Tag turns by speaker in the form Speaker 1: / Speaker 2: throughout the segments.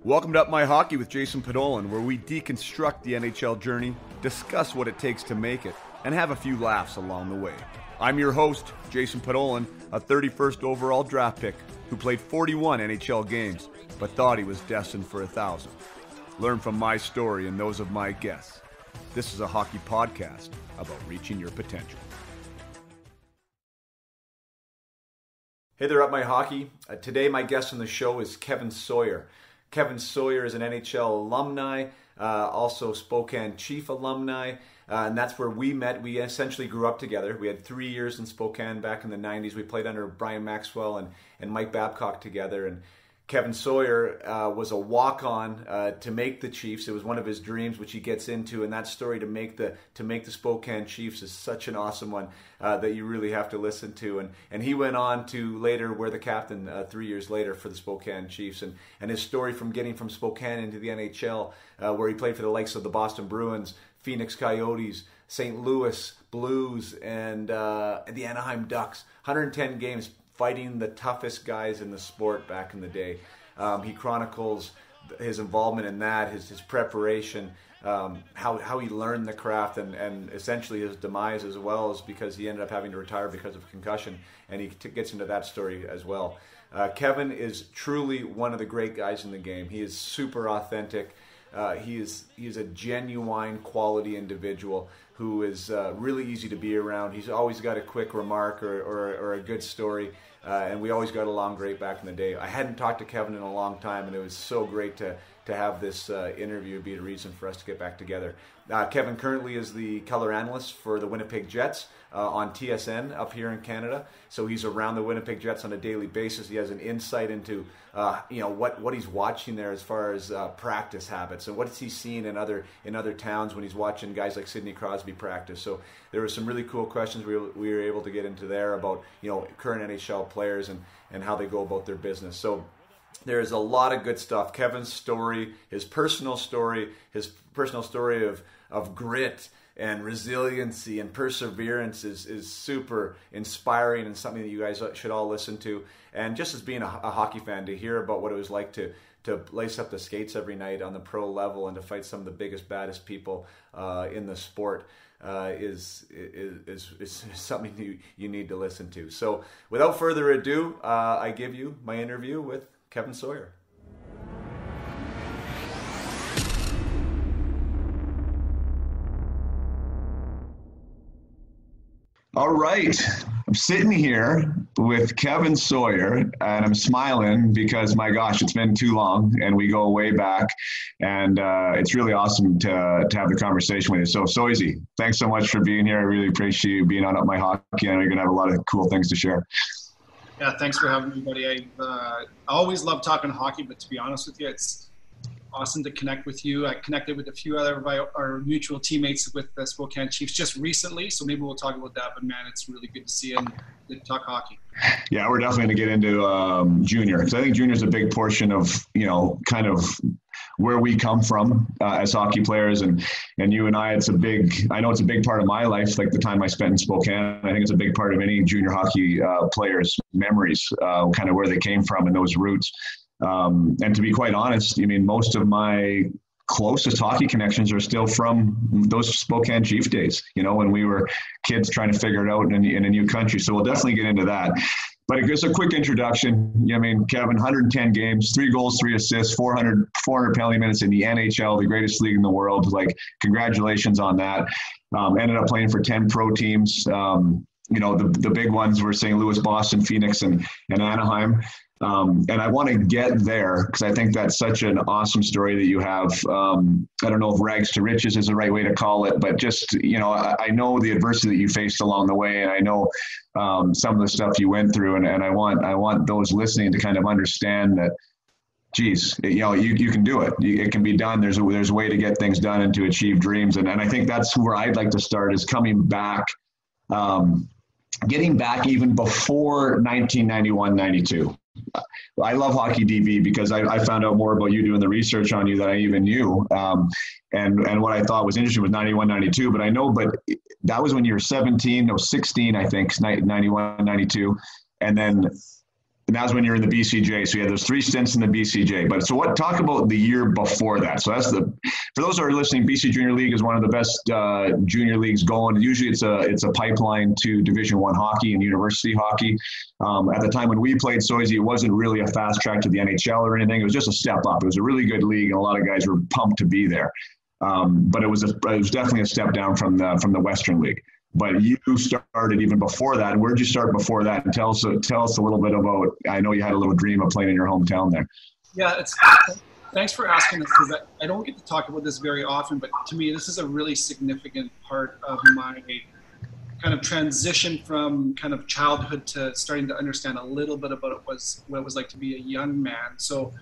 Speaker 1: Welcome to Up My Hockey with Jason Podollan, where we deconstruct the NHL journey, discuss what it takes to make it, and have a few laughs along the way. I'm your host, Jason Podollan, a 31st overall draft pick who played 41 NHL games, but thought he was destined for 1,000. Learn from my story and those of my guests. This is a hockey podcast about reaching your potential. Hey there, Up My Hockey. Today my guest on the show is Kevin Sawyer. Kevin Sawyer is an NHL alumni, also Spokane Chief alumni, and that's where we met. We essentially grew up together. We had 3 years in Spokane back in the 90s. We played under Brian Maxwell and Mike Babcock together, and Kevin Sawyer was a walk-on to make the Chiefs. It was one of his dreams, which he gets into, and that story to make the Spokane Chiefs is such an awesome one that you really have to listen to. And he went on to later wear the captain 3 years later for the Spokane Chiefs, and his story from getting from Spokane into the NHL, where he played for the likes of the Boston Bruins, Phoenix Coyotes, St. Louis Blues, and the Anaheim Ducks. 110 games. Fighting the toughest guys in the sport back in the day. He chronicles his involvement in that, his preparation, how he learned the craft, and essentially his demise as well, is because he ended up having to retire because of concussion, and he gets into that story as well. Kevin is truly one of the great guys in the game. He is super authentic. He is a genuine quality individual who is really easy to be around. He's always got a quick remark or a good story, and we always got along great back in the day. I hadn't talked to Kevin in a long time, and it was so great to have this interview be a reason for us to get back together. Kevin currently is the color analyst for the Winnipeg Jets on TSN up here in Canada. So he's around the Winnipeg Jets on a daily basis. He has an insight into what he's watching there as far as practice habits, and what's he seen in other towns when he's watching guys like Sidney Crosby practice. So there were some really cool questions we were able to get into there about current NHL players and how they go about their business. So there's a lot of good stuff. Kevin's story, his personal story of grit and resiliency and perseverance is super inspiring, and something that you guys should all listen to. And just as being a hockey fan, to hear about what it was like to lace up the skates every night on the pro level and to fight some of the biggest, baddest people in the sport is something you need to listen to. So without further ado, I give you my interview with Kevin Sawyer.
Speaker 2: All right. I'm sitting here with Kevin Sawyer, and I'm smiling because, my gosh, it's been too long, and we go way back, and it's really awesome to have the conversation with you. So, Soisy, thanks so much for being here. I really appreciate you being on Up My Hockey. I know you're going to have a lot of cool things to share.
Speaker 3: Yeah, thanks for having me, buddy. I always love talking hockey, but to be honest with you, it's awesome to connect with you. I connected with a few other of our mutual teammates with the Spokane Chiefs just recently, so maybe we'll talk about that. But, man, it's really good to see you and good to talk hockey.
Speaker 2: Yeah, we're definitely going to get into junior, because I think junior is a big portion of, kind of where we come from as hockey players. And you and I, I know it's a big part of my life, like the time I spent in Spokane. I think it's a big part of any junior hockey players' memories, kind of where they came from and those roots. And to be quite honest, most of my closest hockey connections are still from those Spokane Chief days, when we were kids trying to figure it out in a new country. So we'll definitely get into that. But it's a quick introduction. Kevin, 110 games, 3 goals, 3 assists, 400 penalty minutes in the NHL, the greatest league in the world. Congratulations on that. Ended up playing for 10 pro teams. The big ones were St. Louis, Boston, Phoenix, and Anaheim. And I want to get there because I think that's such an awesome story that you have. I don't know if rags to riches is the right way to call it, but just, I know the adversity that you faced along the way, and I know some of the stuff you went through, and I want those listening to kind of understand that, geez, you can do it. It can be done. There's a way to get things done and to achieve dreams. And I think that's where I'd like to start, is coming back, getting back even before 1991-92. I love Hockey DV because I found out more about you doing the research on you than I even knew. And what I thought was interesting was 91-92, but that was when you were 17, 16, I think, 91-92. And then And that was when you're in the BCJ. So you had those 3 stints in the BCJ. But so talk about the year before that. So for those who are listening, BC Junior League is one of the best junior leagues going. Usually it's a pipeline to Division I hockey and university hockey. At the time when we played Soisy, it wasn't really a fast track to the NHL or anything. It was just a step up. It was a really good league, and a lot of guys were pumped to be there. But it was definitely a step down from the Western League. But you started even before that. Where'd you start before that? And tell us a little bit about. I know you had a little dream of playing in your hometown there.
Speaker 3: Yeah, thanks for asking this, because I don't get to talk about this very often. But to me, this is a really significant part of my kind of transition from kind of childhood to starting to understand a little bit about what it was like to be a young man. So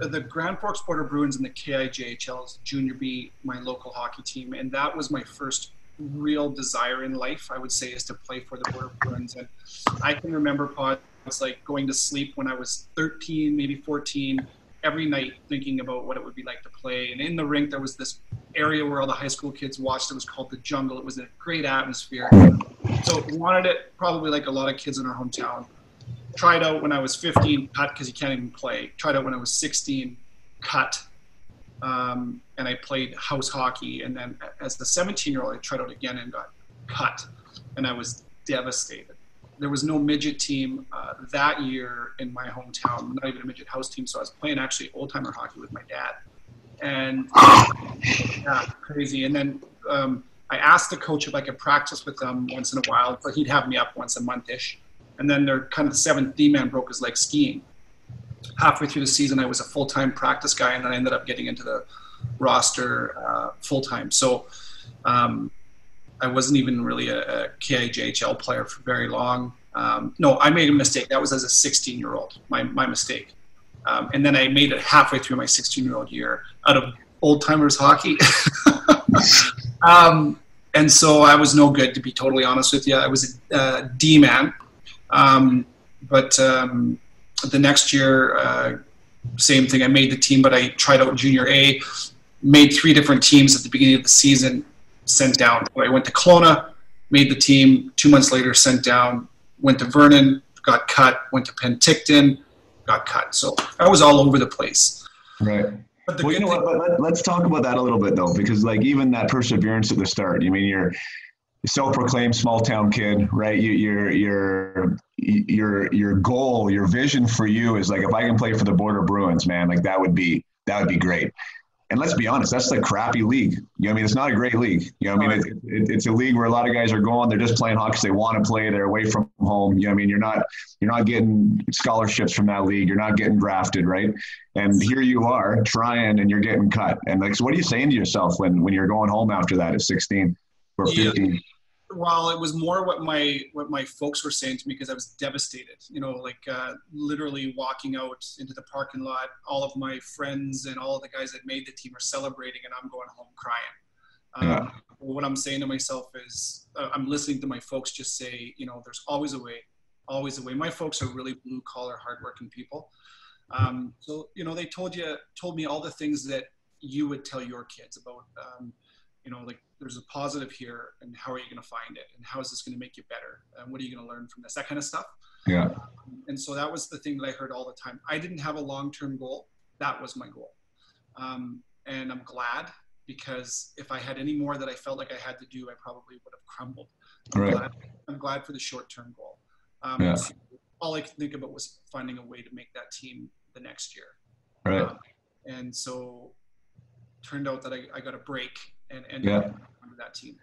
Speaker 3: the Grand Forks Border Bruins and the KIJHL's Junior B, my local hockey team, and that was my first real desire in life, I would say, is to play for the Border Bruins. And I can remember it's like going to sleep when I was 13, maybe 14, every night thinking about what it would be like to play. And in the rink, there was this area where all the high school kids watched. It was called the Jungle. It was a great atmosphere. So wanted it probably like a lot of kids in our hometown. Tried out when I was 15, cut because you can't even play. Tried out when I was 16, cut. And I played house hockey. And then as the 17-year-old, I tried out again and got cut. And I was devastated. There was no midget team that year in my hometown, not even a midget house team. So I was playing actually old-timer hockey with my dad. And yeah, crazy. And then I asked the coach if I could practice with them once in a while, but he'd have me up once a month-ish. And then their kind of 7th D-man broke his leg skiing. Halfway through the season, I was a full-time practice guy, and then I ended up getting into the roster full-time. So I wasn't even really a KIJHL player for very long. No, I made a mistake. That was as a 16-year-old, my mistake. And then I made it halfway through my 16-year-old year out of old-timers hockey. And so I was no good, to be totally honest with you. I was a D-man. But the next year, same thing. I made the team, but I tried out Junior A, made 3 different teams at the beginning of the season, sent down. I went to Kelowna, made the team. 2 months later, sent down. Went to Vernon, got cut. Went to Penticton, got cut. So I was all over the place.
Speaker 2: Right. Well, you know what? Let's talk about that a little bit, though, because like even that perseverance at the start. I mean, you're self-proclaimed small town kid, right? Your goal, your vision for you is like, if I can play for the Border Bruins, man, like that would be great. And let's be honest, that's the crappy league. You know what I mean? It's not a great league. You know what I mean? It's a league where a lot of guys are going, they're just playing hockey. They want to play. They're away from home. You know what I mean? You're not getting scholarships from that league. You're not getting drafted, right? And here you are trying, and you're getting cut. And like, so what are you saying to yourself when you're going home after that at 16 or 15? Yeah.
Speaker 3: Well, it was more what my folks were saying to me, because I was devastated. You know, like literally walking out into the parking lot, all of my friends and all of the guys that made the team are celebrating, and I'm going home crying. What I'm saying to myself is, I'm listening to my folks just say, you know, there's always a way, always a way. My folks are really blue collar, hardworking people. So you know, they told me all the things that you would tell your kids about. You know, like, there's a positive here, and how are you going to find it? And how is this going to make you better? And what are you going to learn from this? That kind of stuff.
Speaker 2: Yeah.
Speaker 3: And so that was the thing that I heard all the time. I didn't have a long-term goal. That was my goal. And I'm glad, because if I had any more that I felt like I had to do, I probably would have crumbled. I'm glad for the short-term goal. So all I could think about was finding a way to make that team the next year.
Speaker 2: Right.
Speaker 3: And so turned out that I got a break and ended up under that team.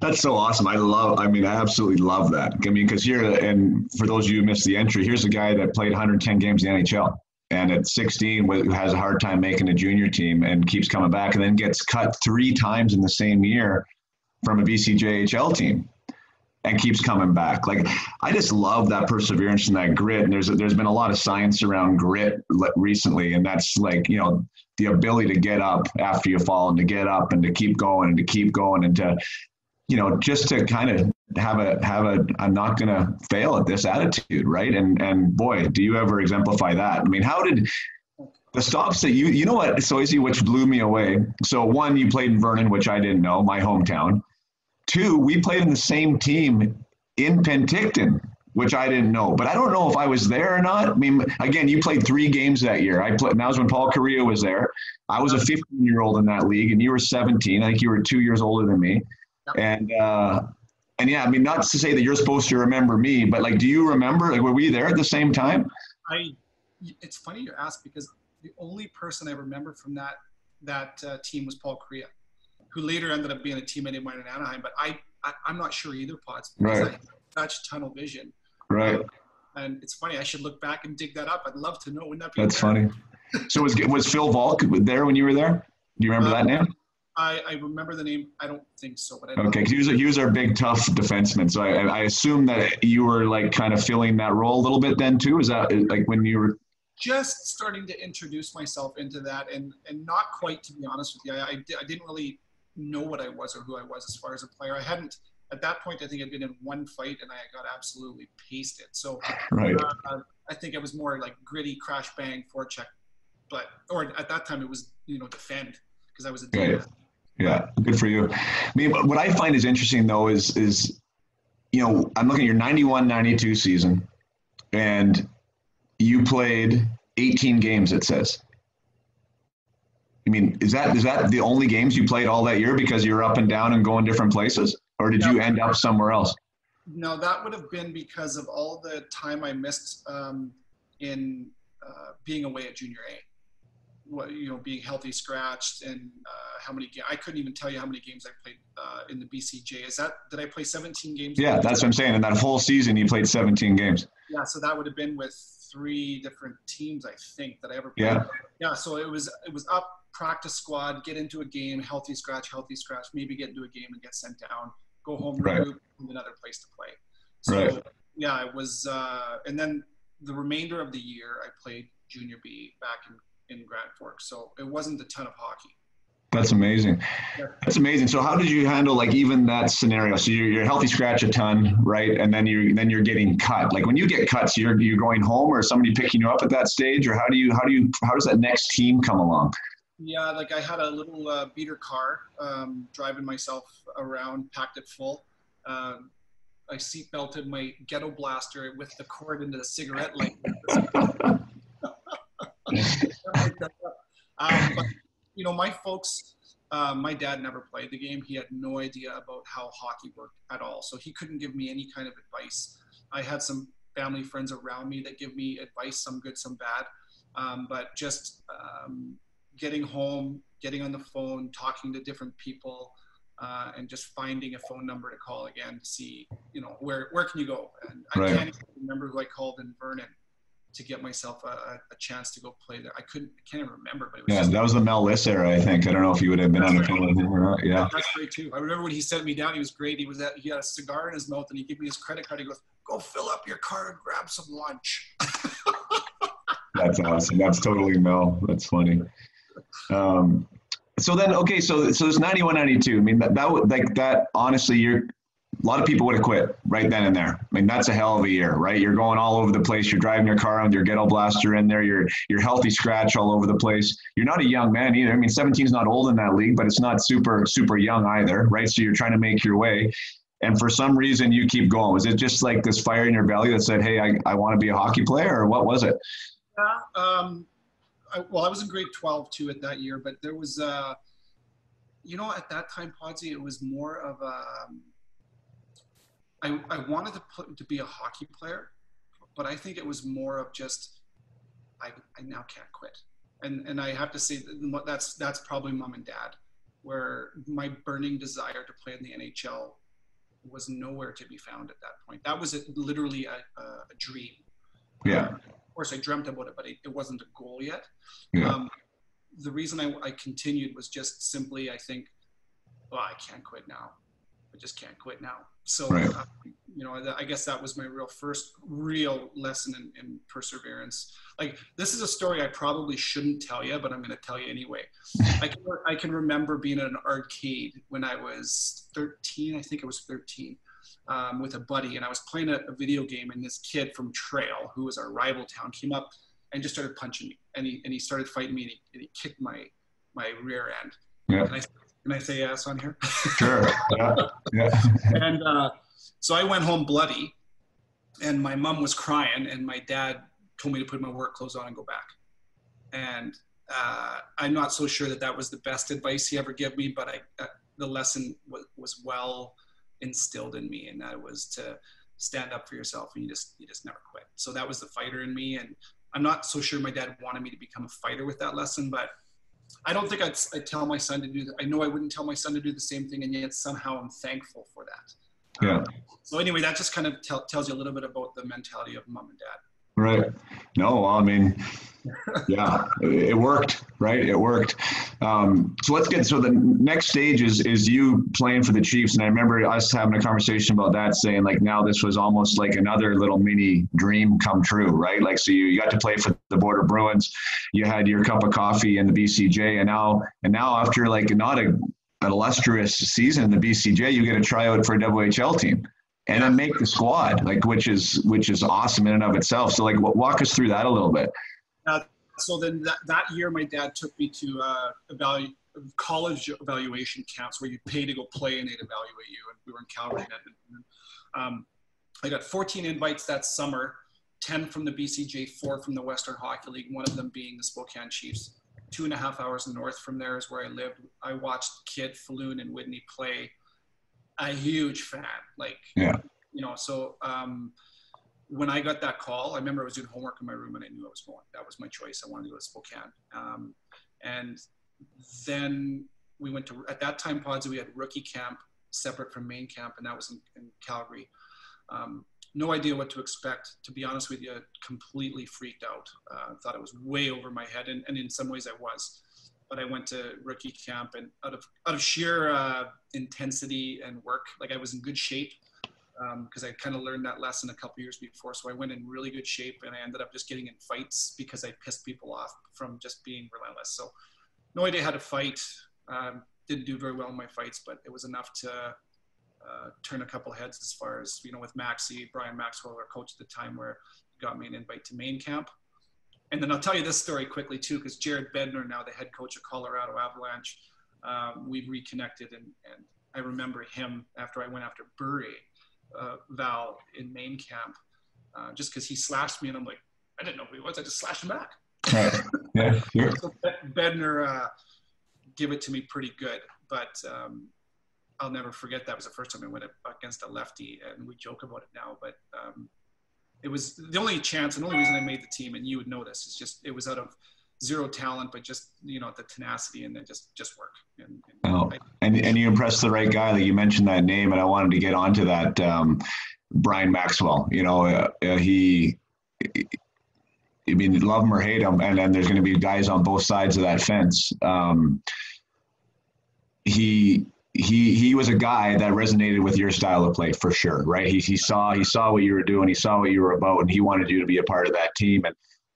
Speaker 2: That's so awesome. I absolutely love that. I mean, because and for those of you who missed the entry, here's a guy that played 110 games in the NHL, and at 16 has a hard time making a junior team and keeps coming back, and then gets cut 3 times in the same year from a BCJHL team and keeps coming back. Like, I just love that perseverance and that grit. And there's been a lot of science around grit recently, and that's like, you know, the ability to get up after you fall, and to get up and to keep going and to keep going, and to, you know, just to kind of have a I'm not going to fail at this attitude, right? And boy, do you ever exemplify that. I mean, how did the stops that you know what, Soisy, which blew me away. So 1, you played in Vernon, which I didn't know, my hometown. 2, we played in the same team in Penticton. which I didn't know. But I don't know if I was there or not. I mean, again, you played 3 games that year. And that was when Paul Correa was there. I was a 15-year-old in that league, and you were 17. I think you were 2 years older than me. And yeah, I mean, not to say that you're supposed to remember me, but like, do you remember? Like, were we there at the same time?
Speaker 3: It's funny you ask, because the only person I remember from that team was Paul Correa, who later ended up being a teammate of mine in Anaheim. But I'm not sure either, Pods, because I had such tunnel vision.
Speaker 2: Right.
Speaker 3: And it's funny. I should look back and dig that up. I'd love to know. Wouldn't that be?
Speaker 2: That's funny. So was Phil Volk there when you were there? Do you remember that name?
Speaker 3: I remember the name. I don't think so, but
Speaker 2: okay. He was our big tough defenseman. So I assume that you were like kind of filling that role a little bit then too. Is that like when you were
Speaker 3: just starting to introduce myself into that, and not quite, to be honest with you. I didn't really know what I was or who I was as far as a player. I hadn't at that point. I think I'd been in one fight and I got absolutely pasted. So
Speaker 2: right.
Speaker 3: I think it was more like gritty crash bang forecheck, or at that time it was defend, because I was a D.
Speaker 2: Right. Yeah, good for you. I mean, what I find is interesting though is I'm looking at your 91-92 season, and you played 18 games. It says. I mean, is that the only games you played all that year because you were up and down and going different places, or did you end up somewhere else?
Speaker 3: No, that would have been because of all the time I missed in being away at junior A. Being healthy scratched, and how many games. I couldn't even tell you how many games I played in the BCJ. Did I play 17 games?
Speaker 2: Yeah, that's what I'm saying. In that whole season, you played 17 games.
Speaker 3: Yeah, so that would have been with 3 different teams, I think, that I ever played. Yeah, so it was up, practice squad, get into a game, healthy scratch, maybe get into a game and get sent down, go home, regroup, find another place to play. So, yeah, it was and then the remainder of the year, I played junior B back in Grand Forks. So it wasn't a ton of hockey.
Speaker 2: That's amazing. That's amazing. So how did you handle like even that scenario? So you're healthy scratch a ton, right? And then you're getting cut. Like when you get cut, so you're going home, or somebody picking you up at that stage, or how does that next team come along?
Speaker 3: Yeah, like I had a little beater car, driving myself around, packed it full. I seat belted my ghetto blaster with the cord into the cigarette light. But my folks, my dad never played the game. He had no idea about how hockey worked at all, so he couldn't give me any kind of advice. I had some family friends around me that give me advice, some good, some bad, but just getting home, getting on the phone, talking to different people, and just finding a phone number to call again to see where can you go. And I can't even remember who I called in Vernon to get myself a chance to go play there. I can't even remember, but it was
Speaker 2: that was the Mel Liss era, I think. I don't know if you would have been on the phone with him or not. Yeah.
Speaker 3: That's great too. I remember when he sent me down, he was great. He had a cigar in his mouth and he gave me his credit card. He goes, "Go fill up your car and grab some lunch."
Speaker 2: That's awesome. That's totally Mel. That's funny. So then, okay, so it's 91-92. I mean, that honestly, a lot of people would have quit right then and there. I mean, that's a hell of a year, right? You're going all over the place. You're driving your car with your ghetto blaster in there. You're healthy scratch all over the place. You're not a young man either. I mean, 17 is not old in that league, but it's not super, super young either, right? So you're trying to make your way. And for some reason, you keep going. Was it just like this fire in your belly that said, hey, I want to be a hockey player, or what was it?
Speaker 3: Yeah. I was in grade 12 too at that year, but there was, at that time, Podsy, it was more of I wanted to be a hockey player, but I think it was more of just, I now can't quit. And I have to say that's probably mom and dad, where my burning desire to play in the NHL was nowhere to be found at that point. That was literally a dream.
Speaker 2: Yeah.
Speaker 3: Of course, I dreamt about it, but it wasn't a goal yet.
Speaker 2: Yeah.
Speaker 3: The reason I continued was just simply, I think, I can't quit now. I just can't quit now. So, I guess that was my first real lesson in perseverance. Like, this is a story I probably shouldn't tell you, but I'm going to tell you anyway. I can remember being at an arcade when I was 13. I think I was 13. With a buddy, and I was playing a video game, and this kid from Trail, who was our rival town, came up and just started punching me, and he started fighting me, and he kicked my rear end.
Speaker 2: Yeah.
Speaker 3: Can I say yes on here?
Speaker 2: Sure. Yeah.
Speaker 3: And so I went home bloody, and my mom was crying, and my dad told me to put my work clothes on and go back. And I'm not so sure that was the best advice he ever gave me, but the lesson was well instilled in me, and that was to stand up for yourself, and you just never quit. So that was the fighter in me, and I'm not so sure my dad wanted me to become a fighter with that lesson, but I don't think I'd tell my son to do that. I know I wouldn't tell my son to do the same thing, and yet somehow I'm thankful for that.
Speaker 2: Yeah.
Speaker 3: So anyway, that just kind of tells you a little bit about the mentality of mom and dad.
Speaker 2: Right. No, I mean, yeah, it worked, right? It worked. So the next stage is you playing for the Chiefs. And I remember us having a conversation about that, saying like, now this was almost like another little mini dream come true, right? Like, so you got to play for the Border Bruins, you had your cup of coffee in the BCJ, and now after like not an illustrious season in the BCJ, you get a tryout for a WHL team. And then make the squad, like which is awesome in and of itself. So like, walk us through that a little bit.
Speaker 3: So then that year, my dad took me to college evaluation camps where you pay to go play and they'd evaluate you. And we were in Calgary. I got 14 invites that summer, 10 from the BCJ, 4 from the Western Hockey League, one of them being the Spokane Chiefs. 2.5 hours north from there is where I lived. I watched Kid, Falloon, and Whitney play. A huge fan, so when I got that call, I remember I was doing homework in my room and I knew I was going. That was my choice. I wanted to go to Spokane. And then we went to, at that time, Podsy, we had rookie camp separate from main camp, and that was in Calgary. No idea what to expect. To be honest with you, completely freaked out. Thought it was way over my head, and in some ways I was. But I went to rookie camp, and out of sheer intensity and work, like I was in good shape because I kind of learned that lesson a couple years before. So I went in really good shape, and I ended up just getting in fights because I pissed people off from just being relentless. So no idea how to fight. Didn't do very well in my fights, but it was enough to turn a couple heads as far as, with Brian Maxwell, our coach at the time, where he got me an invite to main camp. And then I'll tell you this story quickly too, because Jared Bednar, now the head coach of Colorado Avalanche, we've reconnected, and I remember him after I went after Bury, Val in main camp, just because he slashed me, and I'm like, I didn't know who he was, I just slashed him back.
Speaker 2: Yeah, sure.
Speaker 3: So Bednar gave it to me pretty good, but I'll never forget that was the first time I went against a lefty, and we joke about it now, but it was the only chance, and the only reason I made the team, and you would know this, is just it was out of zero talent, but just the tenacity and then just work. And
Speaker 2: you impressed the right guy. Like you mentioned that name, and I wanted to get onto that. Brian Maxwell. He. I mean, love him or hate him, and then there's going to be guys on both sides of that fence. He was a guy that resonated with your style of play for sure, right? He saw what you were doing, he saw what you were about, and he wanted you to be a part of that team.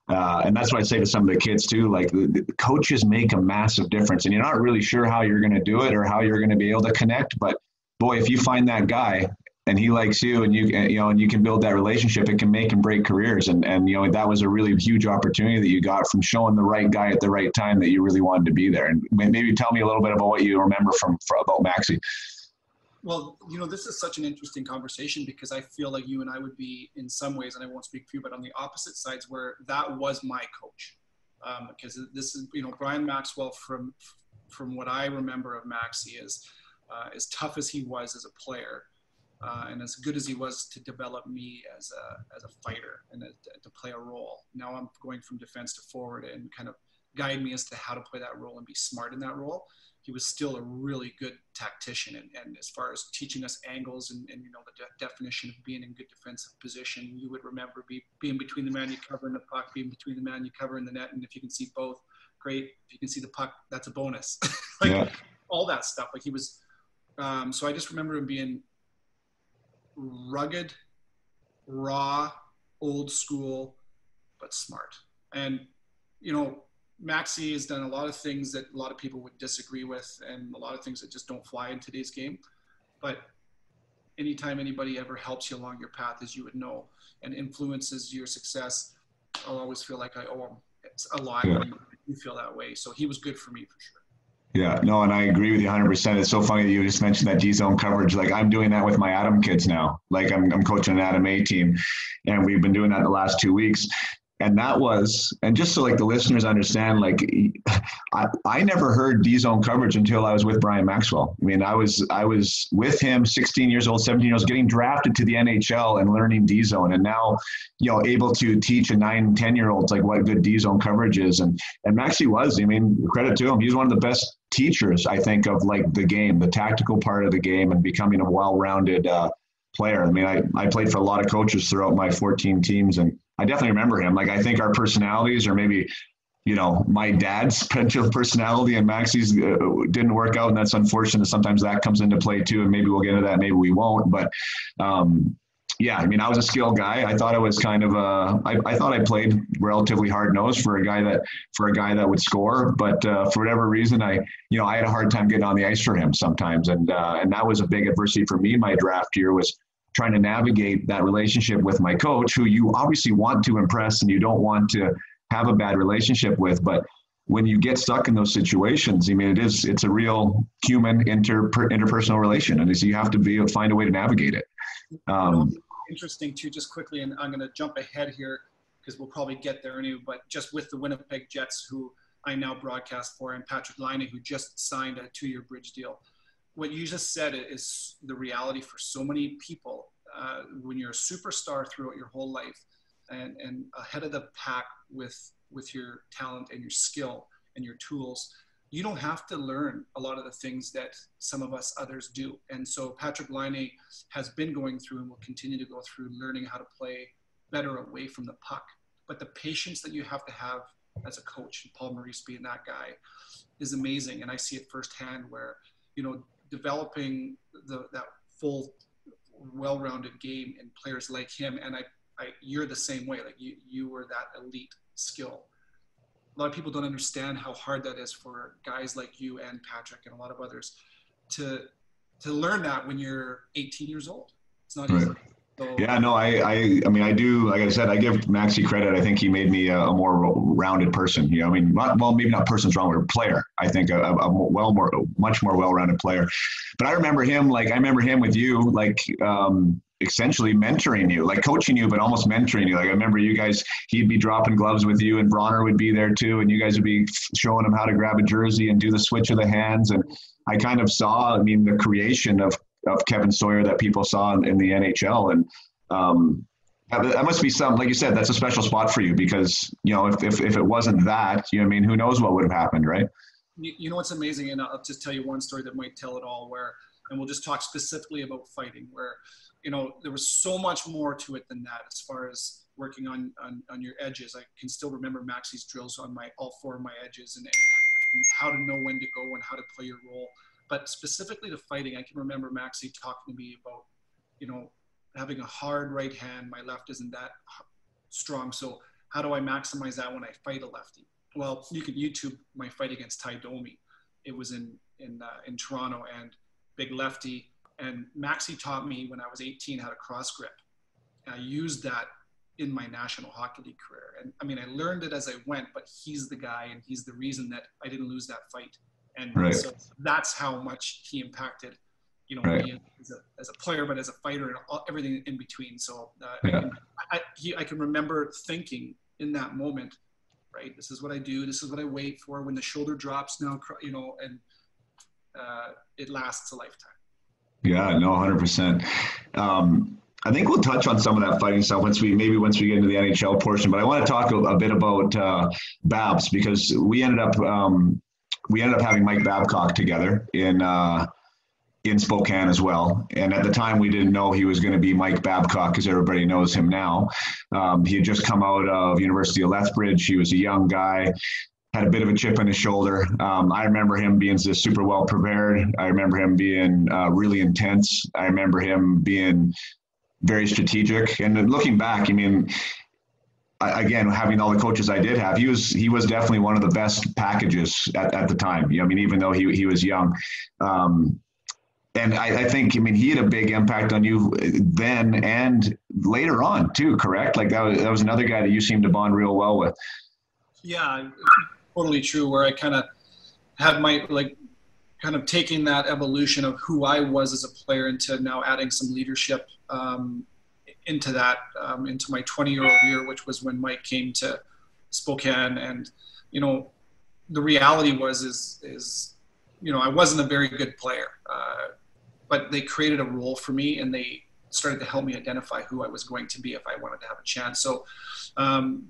Speaker 2: And that's what I say to some of the kids too. Like the coaches make a massive difference, and you're not really sure how you're going to do it or how you're going to be able to connect. But boy, if you find that guy and he likes you, and you can build that relationship, it can make and break careers. And that was a really huge opportunity that you got from showing the right guy at the right time that you really wanted to be there. And maybe tell me a little bit about what you remember about Maxie.
Speaker 3: Well, this is such an interesting conversation because I feel like you and I would be in some ways, and I won't speak for you, but on the opposite sides where that was my coach. Because this is, Brian Maxwell, from what I remember of Maxie, is as tough as he was as a player, and as good as he was to develop me as a fighter and to play a role. Now I'm going from defense to forward and kind of guide me as to how to play that role and be smart in that role. He was still a really good tactician, and as far as teaching us angles and the definition of being in good defensive position, you would remember being between the man you cover and the puck, being between the man you cover and the net, and if you can see both, great. If you can see the puck, that's a bonus. All that stuff. Like he was. So I just remember him being rugged, raw, old school, but smart. And Maxie has done a lot of things that a lot of people would disagree with, and a lot of things that just don't fly in today's game. But anytime anybody ever helps you along your path, as you would know, and influences your success, I'll always feel like I owe him a lot. And you feel that way. So he was good for me for sure.
Speaker 2: Yeah, no, and I agree with you 100%. It's so funny that you just mentioned that D zone coverage. Like I'm doing that with my Atom kids now. Like I'm coaching an Atom A team, and we've been doing that the last 2 weeks. And that was, and just so like the listeners understand, like I never heard D zone coverage until I was with Brian Maxwell. I mean, I was with him, 16 years old, 17 years old, getting drafted to the NHL and learning D zone, and now, able to teach a 9, 10-year-olds like what good D zone coverage is. And Maxie was, I mean, credit to him. He's one of the best teachers, I think, of like the game, the tactical part of the game, and becoming a well-rounded player. I mean, I played for a lot of coaches throughout my 14 teams, and I definitely remember him. Like, I think our personalities, or maybe, my dad's personality and Maxie's didn't work out, and that's unfortunate. Sometimes that comes into play too, and maybe we'll get into that, maybe we won't. But yeah, I mean, I was a skilled guy. I thought it was kind of I thought I played relatively hard nosed for a guy that would score. But for whatever reason, I had a hard time getting on the ice for him sometimes, and that was a big adversity for me. My draft year was trying to navigate that relationship with my coach, who you obviously want to impress and you don't want to have a bad relationship with. But when you get stuck in those situations, I mean, it's a real human interpersonal relation, and so you have to find a way to navigate it.
Speaker 3: Interesting too, just quickly, and I'm going to jump ahead here because we'll probably get there anyway, but just with the Winnipeg Jets, who I now broadcast for, and Patrick Laine, who just signed a 2-year bridge deal. What you just said is the reality for so many people. When you're a superstar throughout your whole life and ahead of the pack with your talent and your skill and your tools, you don't have to learn a lot of the things that some of us others do. And so Patrick Laine has been going through and will continue to go through learning how to play better away from the puck. But the patience that you have as a coach, and Paul Maurice being that guy, is amazing. And I see it firsthand where, developing that full, well-rounded game in players like him. And you're the same way. Like you were that elite skill. A lot of people don't understand how hard that is for guys like you and Patrick and a lot of others to learn that when you're 18 years old. It's not easy. So,
Speaker 2: yeah, no, I mean, I do, like I said, I give Maxie credit. I think he made me a more rounded person. I mean, maybe not person's wrong word, player. I think much more well-rounded player. But I remember him with you, like, essentially mentoring you, like coaching you, but almost mentoring you. Like I remember you guys, he'd be dropping gloves with you, and Bronner would be there too, and you guys would be showing him how to grab a jersey and do the switch of the hands. And I kind of saw, the creation of Kevin Sawyer that people saw in the NHL. And that must be like you said, that's a special spot for you, because, if it wasn't that, who knows what would have happened, right?
Speaker 3: You know what's amazing, and I'll just tell you one story that might tell it all, and we'll just talk specifically about fighting, where, there was so much more to it than that as far as working on your edges. I can still remember Maxie's drills on all 4 of my edges and how to know when to go and how to play your role. But specifically to fighting, I can remember Maxie talking to me about, having a hard right hand. My left isn't that strong. So how do I maximize that when I fight a lefty? Well, you can YouTube my fight against Ty Domi. It was in Toronto, and big lefty. And Maxie taught me when I was 18 how to cross grip. And I used that in my National Hockey League career. And I learned it as I went, but he's the guy, and he's the reason that I didn't lose that fight. And
Speaker 2: right.
Speaker 3: So that's how much he impacted,
Speaker 2: right.
Speaker 3: me as a player, but as a fighter and everything in between. So
Speaker 2: yeah.
Speaker 3: I can remember thinking in that moment, right, this is what I do. This is what I wait for when the shoulder drops now, and it lasts a lifetime.
Speaker 2: Yeah, no, 100%. I think we'll touch on some of that fighting stuff once we get into the NHL portion. But I want to talk a bit about Babs, because we ended up having Mike Babcock together in Spokane as well. And at the time, we didn't know he was going to be Mike Babcock, because everybody knows him now. He had just come out of University of Lethbridge. He was a young guy, had a bit of a chip on his shoulder. I remember him being just super well prepared. I remember him being really intense. I remember him being very strategic. And looking back, again, having all the coaches I did have, he was definitely one of the best packages at the time. Even though he was young. And I think, he had a big impact on you then and later on too, correct? Like that was another guy that you seemed to bond real well with.
Speaker 3: Yeah, totally true. Where I kind of, had my, like, kind of taking that evolution of who I was as a player into now adding some leadership into that, into my 20-year-old year, which was when Mike came to Spokane. And, you know, the reality is, you know, I wasn't a very good player, but they created a role for me, and they started to help me identify who I was going to be if I wanted to have a chance. So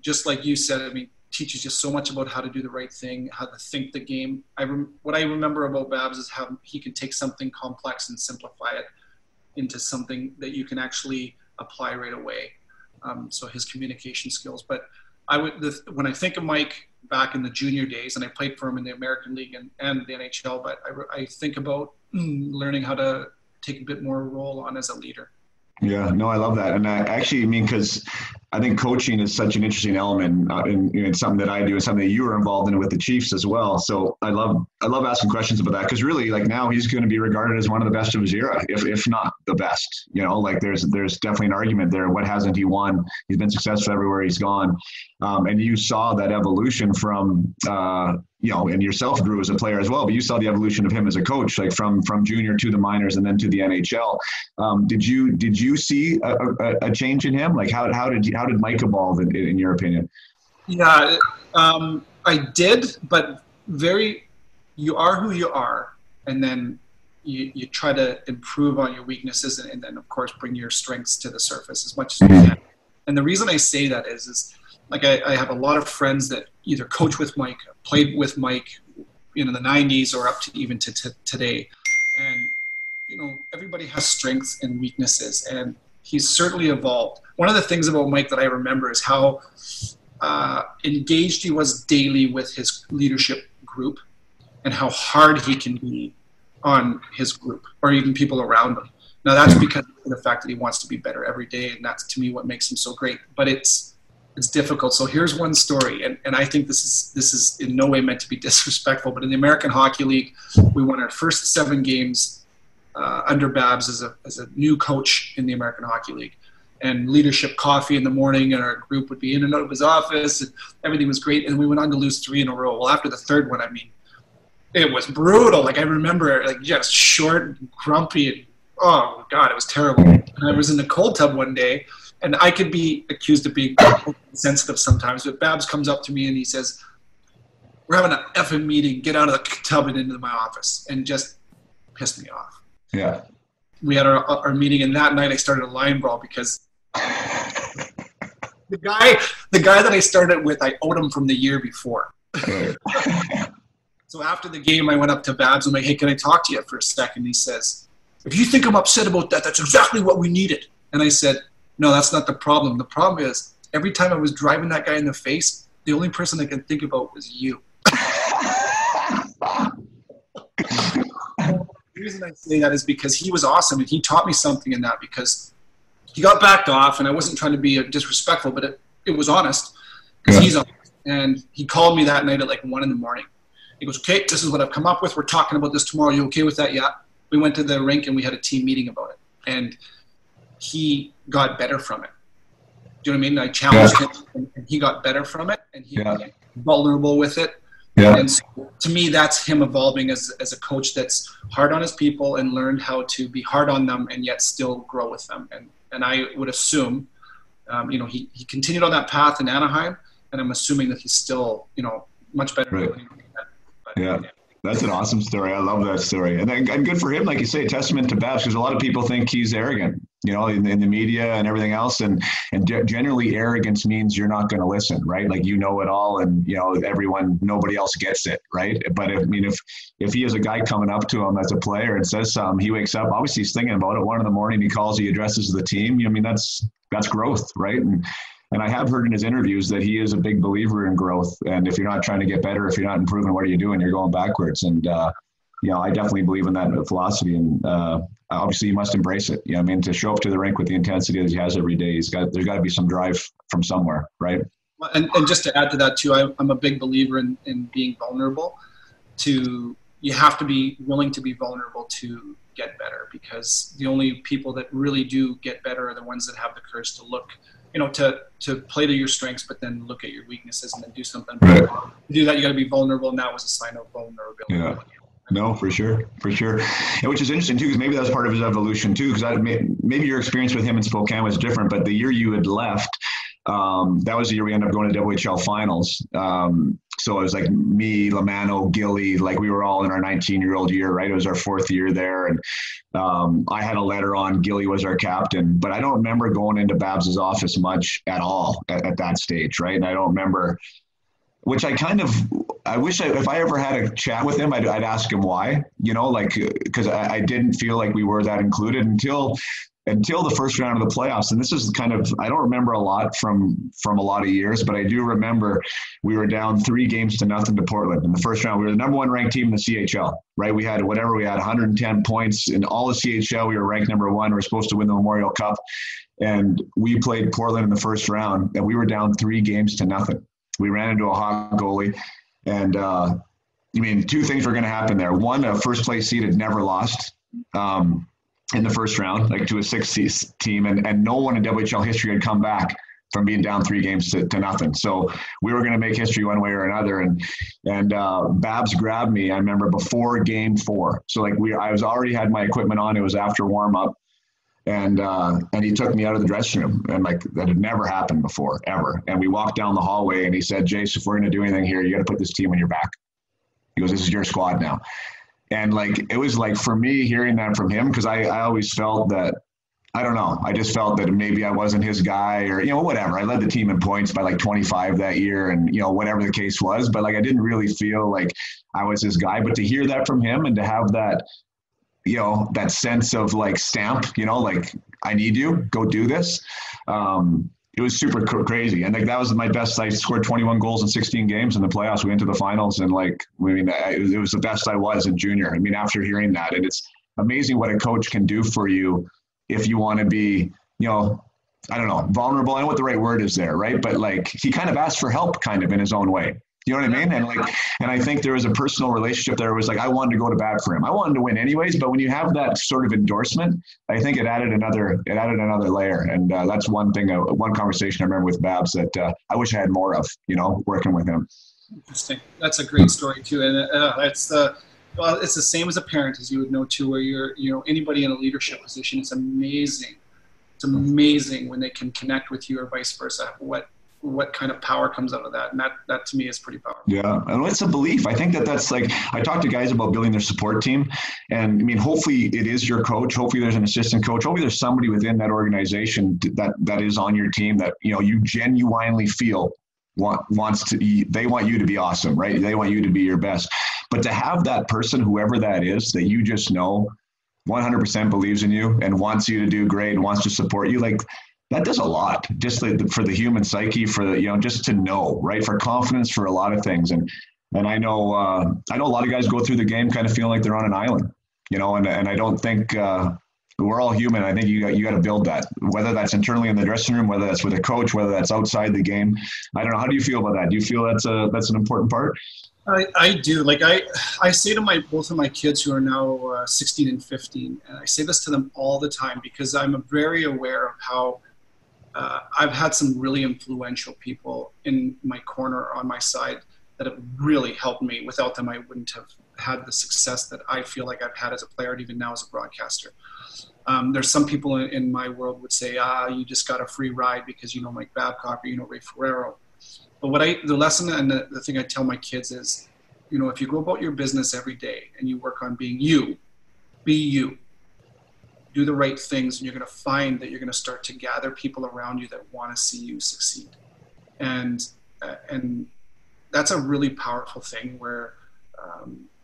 Speaker 3: just like you said, I mean, teaches you so much about how to do the right thing, how to think the game. What I remember about Babs is how he can take something complex and simplify it into something that you can actually apply right away. So his communication skills. But when I think of Mike back in the junior days, and I played for him in the American League and the NHL, but I think about learning how to take a bit more role on as a leader.
Speaker 2: Yeah, no, I love that. And I actually mean, because I think coaching is such an interesting element, and it's something that I do and something that you were involved in with the Chiefs as well. So I love asking questions about that, because really, like, now he's going to be regarded as one of the best of his era, if not the best. You know, like there's definitely an argument there. What hasn't he won? He's been successful everywhere he's gone. And you saw that evolution from, you know, and yourself grew as a player as well, but you saw the evolution of him as a coach, like from junior to the minors and then to the NHL. Did you see a change in him? Like how did Mike evolve in your opinion?
Speaker 3: Yeah, I did, but you are who you are, and then you try to improve on your weaknesses, and then of course bring your strengths to the surface as much as you can. And the reason I say that is like I have a lot of friends that either coach with Mike, played with Mike, in the 90s or up to even to today. And, you know, everybody has strengths and weaknesses, and he's certainly evolved. One of the things about Mike that I remember is how engaged he was daily with his leadership group, and how hard he can be on his group or even people around him. Now, that's because of the fact that he wants to be better every day, and that's, to me, what makes him so great. But it's difficult. So here's one story, and I think this is in no way meant to be disrespectful, but in the American Hockey League, we won our first 7 games under Babs as a new coach in the American Hockey League. And leadership coffee in the morning, and our group would be in and out of his office, and everything was great. And we went on to lose 3 in a row. Well, after the third one, I mean, it was brutal. Like, I remember, like, just short and grumpy, and oh God, it was terrible. And I was in the cold tub one day, and I could be accused of being sensitive sometimes, but Babs comes up to me and he says, "We're having an effing meeting. Get out of the tub and into my office," and just pissed me off.
Speaker 2: Yeah.
Speaker 3: We had our meeting, and that night I started a line brawl because the guy that I started with, I owed him from the year before. So after the game, I went up to Babs. I'm like, "Hey, can I talk to you for a second?" He says, "If you think I'm upset about that, that's exactly what we needed." And I said, "No, that's not the problem. The problem is every time I was driving that guy in the face, the only person I could think about was you." The reason I say that is because he was awesome, and he taught me something in that, because he got backed off, and I wasn't trying to be disrespectful, but it was honest, because he's honest. And he called me that night at like 1 a.m. He goes, "Okay, this is what I've come up with. We're talking about this tomorrow. You okay with that?" "Yeah." We went to the rink and we had a team meeting about it. And he got better from it. Do you know what I mean? I challenged him, and he got better from it, and he was vulnerable with it. Yeah. And so, to me, that's him evolving as a coach that's hard on his people and learned how to be hard on them and yet still grow with them. And I would assume, you know, he continued on that path in Anaheim, and I'm assuming that he's still, you know, much better.
Speaker 2: Right. Yeah. That's an awesome story. I love that story. And good for him, like you say, testament to Babs, because a lot of people think he's arrogant, you know, in the media and everything else. And generally arrogance means you're not going to listen, right? Like, you know it all, and, you know, nobody else gets it, right? But if he has a guy coming up to him as a player and says something, he wakes up, obviously he's thinking about it. 1 a.m, he calls, he addresses the team. I mean, that's growth, right? And I have heard in his interviews that he is a big believer in growth. And if you're not trying to get better, if you're not improving, what are you doing? You're going backwards. And, you know, I definitely believe in that philosophy. And obviously you must embrace it. You know what I mean? To show up to the rink with the intensity that he has every day, there's got to be some drive from somewhere, right?
Speaker 3: And just to add to that too, I'm a big believer in being vulnerable. You have to be willing to be vulnerable to get better, because the only people that really do get better are the ones that have the courage to look to play to your strengths, but then look at your weaknesses and then do something.
Speaker 2: Right.
Speaker 3: To do that, you got to be vulnerable, and that was a sign of vulnerability.
Speaker 2: Yeah. No, for sure. And which is interesting too, because maybe that's part of his evolution too, because maybe your experience with him in Spokane was different, but the year you had left, that was the year we ended up going to WHL finals. So it was like me, Lamano, Gilly, like we were all in our 19-year-old year, right? It was our fourth year there. And I had a letter on, Gilly was our captain, but I don't remember going into Babs's office much at all at that stage, right? And I don't remember, which I wish if I ever had a chat with him, I'd ask him why, because I didn't feel like we were that included until the first round of the playoffs. And this is I don't remember a lot from a lot of years, but I do remember we were down 3-0 to Portland in the first round. We were the number 1 ranked team in the CHL, right? We had 110 points in all the CHL. We were ranked number 1. We were supposed to win the Memorial Cup. And we played Portland in the first round, and we were down 3-0. We ran into a hot goalie. And, 2 things were going to happen there. One, a first-place seed had never lost in the first round, like to a 6th team, and no one in WHL history had come back from being down 3-0 to nothing. So we were going to make history one way or another. And Babs grabbed me, I remember, before game 4. So I was already had my equipment on. It was after warm-up. And he took me out of the dressing room, and that had never happened before, ever. And we walked down the hallway, and he said, "Jace, if we're going to do anything here, you got to put this team on your back." He goes, "This is your squad now." And it was for me hearing that from him, because I always felt that, I don't know, I just felt that maybe I wasn't his guy, or, whatever. I led the team in points by 25 that year, and, whatever the case was. But I didn't really feel like I was his guy. But to hear that from him and to have that, that sense of stamp, I need you, go do this. It was super crazy. And that was my best. I scored 21 goals in 16 games in the playoffs. We went to the finals, and it was the best I was in junior. After hearing that, and it's amazing what a coach can do for you if you want to be, I don't know, vulnerable. I don't know what the right word is there. Right. But he kind of asked for help in his own way. You know what I mean? And I think there was a personal relationship there. It was I wanted to go to bat for him. I wanted to win anyways, but when you have that sort of endorsement, I think it added another layer. And that's one conversation I remember with Babs that I wish I had more of, working with him.
Speaker 3: Interesting. That's a great story too. And it's the same as a parent, as you would know too, where you're, anybody in a leadership position. It's amazing. It's amazing when they can connect with you or vice versa. What kind of power comes out of that. And that to me is pretty powerful.
Speaker 2: Yeah. And it's a belief. I think that's I talk to guys about building their support team. And hopefully it is your coach. Hopefully there's an assistant coach. Hopefully there's somebody within that organization that is on your team that, you genuinely feel they want you to be awesome, right? They want you to be your best. But to have that person, whoever that is, that you just know 100% believes in you and wants you to do great and wants to support you, that does a lot, just for the human psyche, for just to know, right? For confidence, for a lot of things. And I know a lot of guys go through the game kind of feeling like they're on an island, and I don't think we're all human. I think you got to build that, whether that's internally in the dressing room, whether that's with a coach, whether that's outside the game. I don't know. How do you feel about that? Do you feel that's an important part?
Speaker 3: I do. I say to both of my kids who are now 16 and 15, and I say this to them all the time because I'm very aware of how I've had some really influential people in my corner on my side that have really helped me. Without them, I wouldn't have had the success that I feel like I've had as a player and even now as a broadcaster. There's some people in my world would say, you just got a free ride because you know Mike Babcock or you know Ray Ferrero. But the lesson and the thing I tell my kids is, if you go about your business every day and you work on being you, be you. Do the right things, and you're going to find that you're going to start to gather people around you that want to see you succeed. And that's a really powerful thing where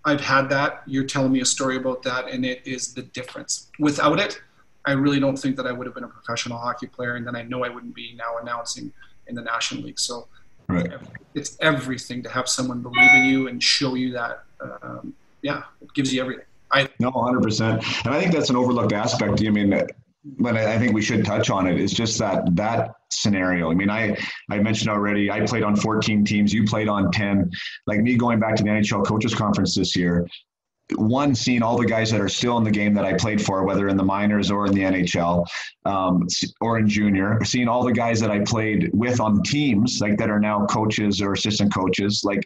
Speaker 3: I've had that. You're telling me a story about that, and it is the difference. Without it, I really don't think that I would have been a professional hockey player, and then I know I wouldn't be now announcing in the National League. So right. It's everything to have someone believe in you and show you that, it gives you everything.
Speaker 2: No, 100%. And I think that's an overlooked aspect. But I think we should touch on it. It's just that scenario. I mentioned already, I played on 14 teams. You played on 10. Me going back to the NHL Coaches Conference this year, one, seeing all the guys that are still in the game that I played for, whether in the minors or in the NHL, or in junior, seeing all the guys that I played with on teams, like that are now coaches or assistant coaches, like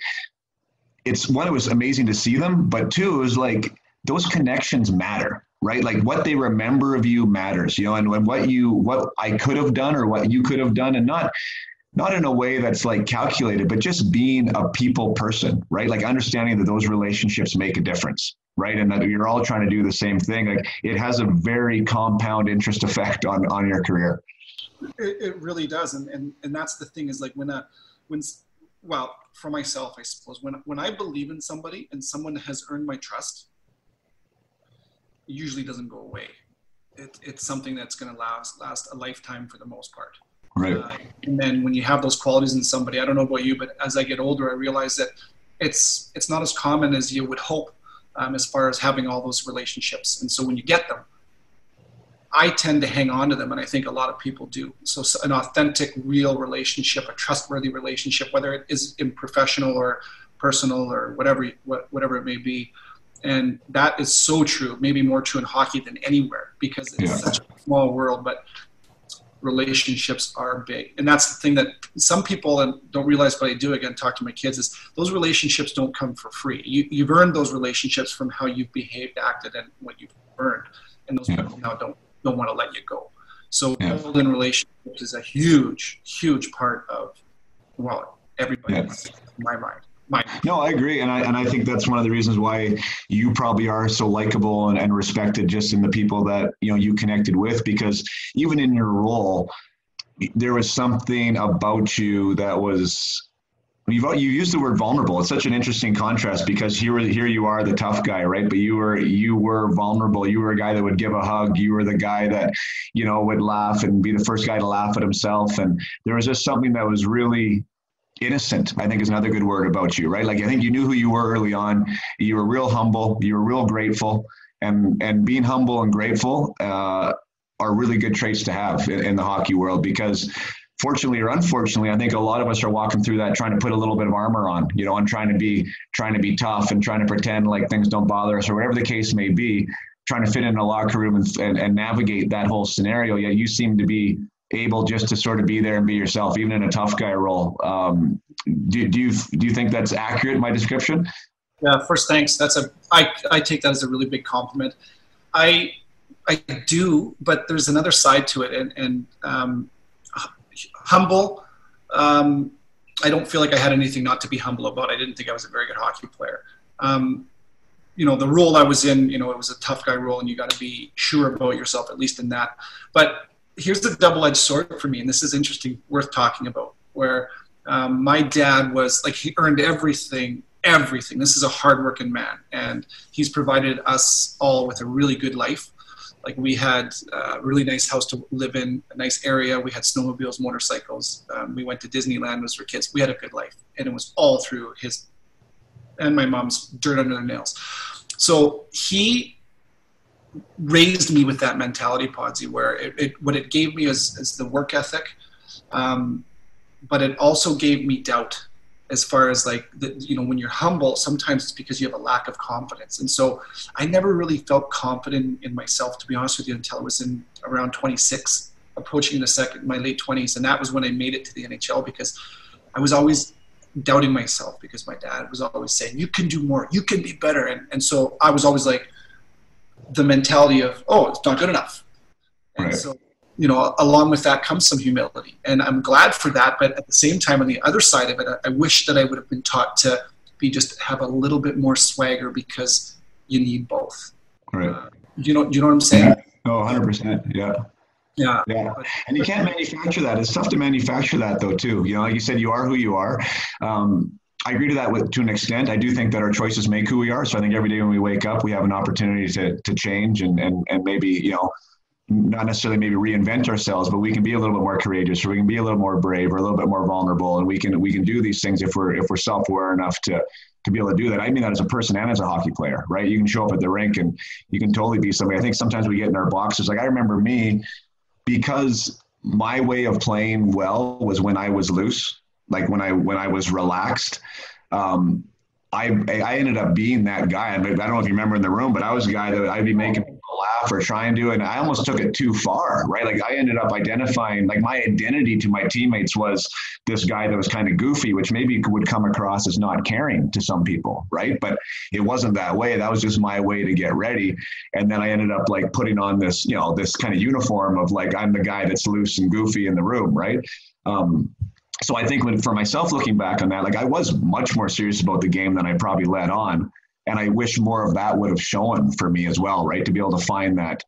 Speaker 2: it's one, it was amazing to see them, but two, it was like those connections matter, right? Like what they remember of you matters, and what I could have done or what you could have done, and not in a way that's like calculated, but just being a people person, right? Like understanding that those relationships make a difference, right? And that you're all trying to do the same thing. Like it has a very compound interest effect on your career.
Speaker 3: It really does. And that's the thing is like well, for myself, I suppose, when I believe in somebody and someone has earned my trust, it usually doesn't go away. It's something that's going to last a lifetime for the most part.
Speaker 2: Right.
Speaker 3: And then when you have those qualities in somebody, I don't know about you, but as I get older, I realize that it's not as common as you would hope, as far as having all those relationships. And so when you get them, I tend to hang on to them, and I think a lot of people do. So an authentic, real relationship, a trustworthy relationship, whether it is in professional or personal or whatever it may be. And that is so true, maybe more true in hockey than anywhere, because it's such a small world, but relationships are big. And that's the thing that some people don't realize, but I do, again, talk to my kids, is those relationships don't come for free. You've earned those relationships from how you've behaved, acted, and what you've earned. And those people now don't want to let you go. So building relationships is a huge, huge part of, well, everybody's, in my mind.
Speaker 2: No, I agree. And I think that's one of the reasons why you probably are so likable and respected just in the people that, you connected with, because even in your role, there was something about you that was, you used the word vulnerable. It's such an interesting contrast, because here you are, the tough guy, right? But you were vulnerable. You were a guy that would give a hug. You were the guy that, would laugh and be the first guy to laugh at himself. And there was just something that was really innocent, I think, is another good word about you, right? Like, I think you knew who you were early on. You were real humble. You were real grateful, and being humble and grateful are really good traits to have in the hockey world, because fortunately or unfortunately, I think a lot of us are walking through that, trying to put a little bit of armor on, and trying to be tough and trying to pretend like things don't bother us or whatever the case may be, trying to fit in a locker room and navigate that whole scenario. Yet you seem to be able just to sort of be there and be yourself, even in a tough guy role. Do you think that's accurate, my description?
Speaker 3: Yeah. First, thanks. I take that as a really big compliment. I do, but there's another side to it, and humble. I don't feel like I had anything not to be humble about. I didn't think I was a very good hockey player. The role I was in, it was a tough guy role, and you got to be sure about yourself, at least in that. But here's the double-edged sword for me, and this is interesting, worth talking about, where my dad was like, he earned everything. This is a hardworking man, and he's provided us all with a really good life. Like, we had a really nice house to live in, a nice area. We had snowmobiles, motorcycles. We went to Disneyland as we were kids. We had a good life, and it was all through his and my mom's dirt under their nails. So he raised me with that mentality, Podsy, where what it gave me is the work ethic, but it also gave me doubt, as far as like, when you're humble, sometimes it's because you have a lack of confidence. And so I never really felt confident in myself, to be honest with you, until I was in around 26, approaching my late 20s. And that was when I made it to the NHL, because I was always doubting myself, because my dad was always saying, you can do more, you can be better. And so I was always like, the mentality of, oh, it's not good enough. And
Speaker 2: right.
Speaker 3: So, along with that comes some humility, and I'm glad for that. But at the same time, on the other side of it, I wish that I would have been taught to have a little bit more swagger, because you need both.
Speaker 2: Right.
Speaker 3: Do you know what I'm saying?
Speaker 2: Yeah. Oh, 100%. Yeah.
Speaker 3: Yeah.
Speaker 2: And you can't manufacture that. It's tough to manufacture that, though, too. Like you said, you are who you are. I agree to that to an extent. I do think that our choices make who we are. So I think every day when we wake up, we have an opportunity to change and maybe, not necessarily maybe reinvent ourselves, but we can be a little bit more courageous, or we can be a little more brave, or a little bit more vulnerable. And we can do these things if we're self-aware enough to be able to do that. I mean that as a person and as a hockey player, right? You can show up at the rink and you can totally be somebody. I think sometimes we get in our boxes. Like, I remember me, because my way of playing well was when I was loose, like when I was relaxed. I ended up being that guy. I don't know if you remember in the room, but I was a guy that I'd be making people laugh or trying to, and I almost took it too far, right? Like I ended up identifying, like my identity to my teammates was this guy that was kind of goofy, which maybe would come across as not caring to some people, right? But it wasn't that way. That was just my way to get ready. And then I ended up like putting on this, this kind of uniform of like, I'm the guy that's loose and goofy in the room, right? So I think for myself looking back on that, like I was much more serious about the game than I probably let on. And I wish more of that would have shown for me as well, right? To be able to find that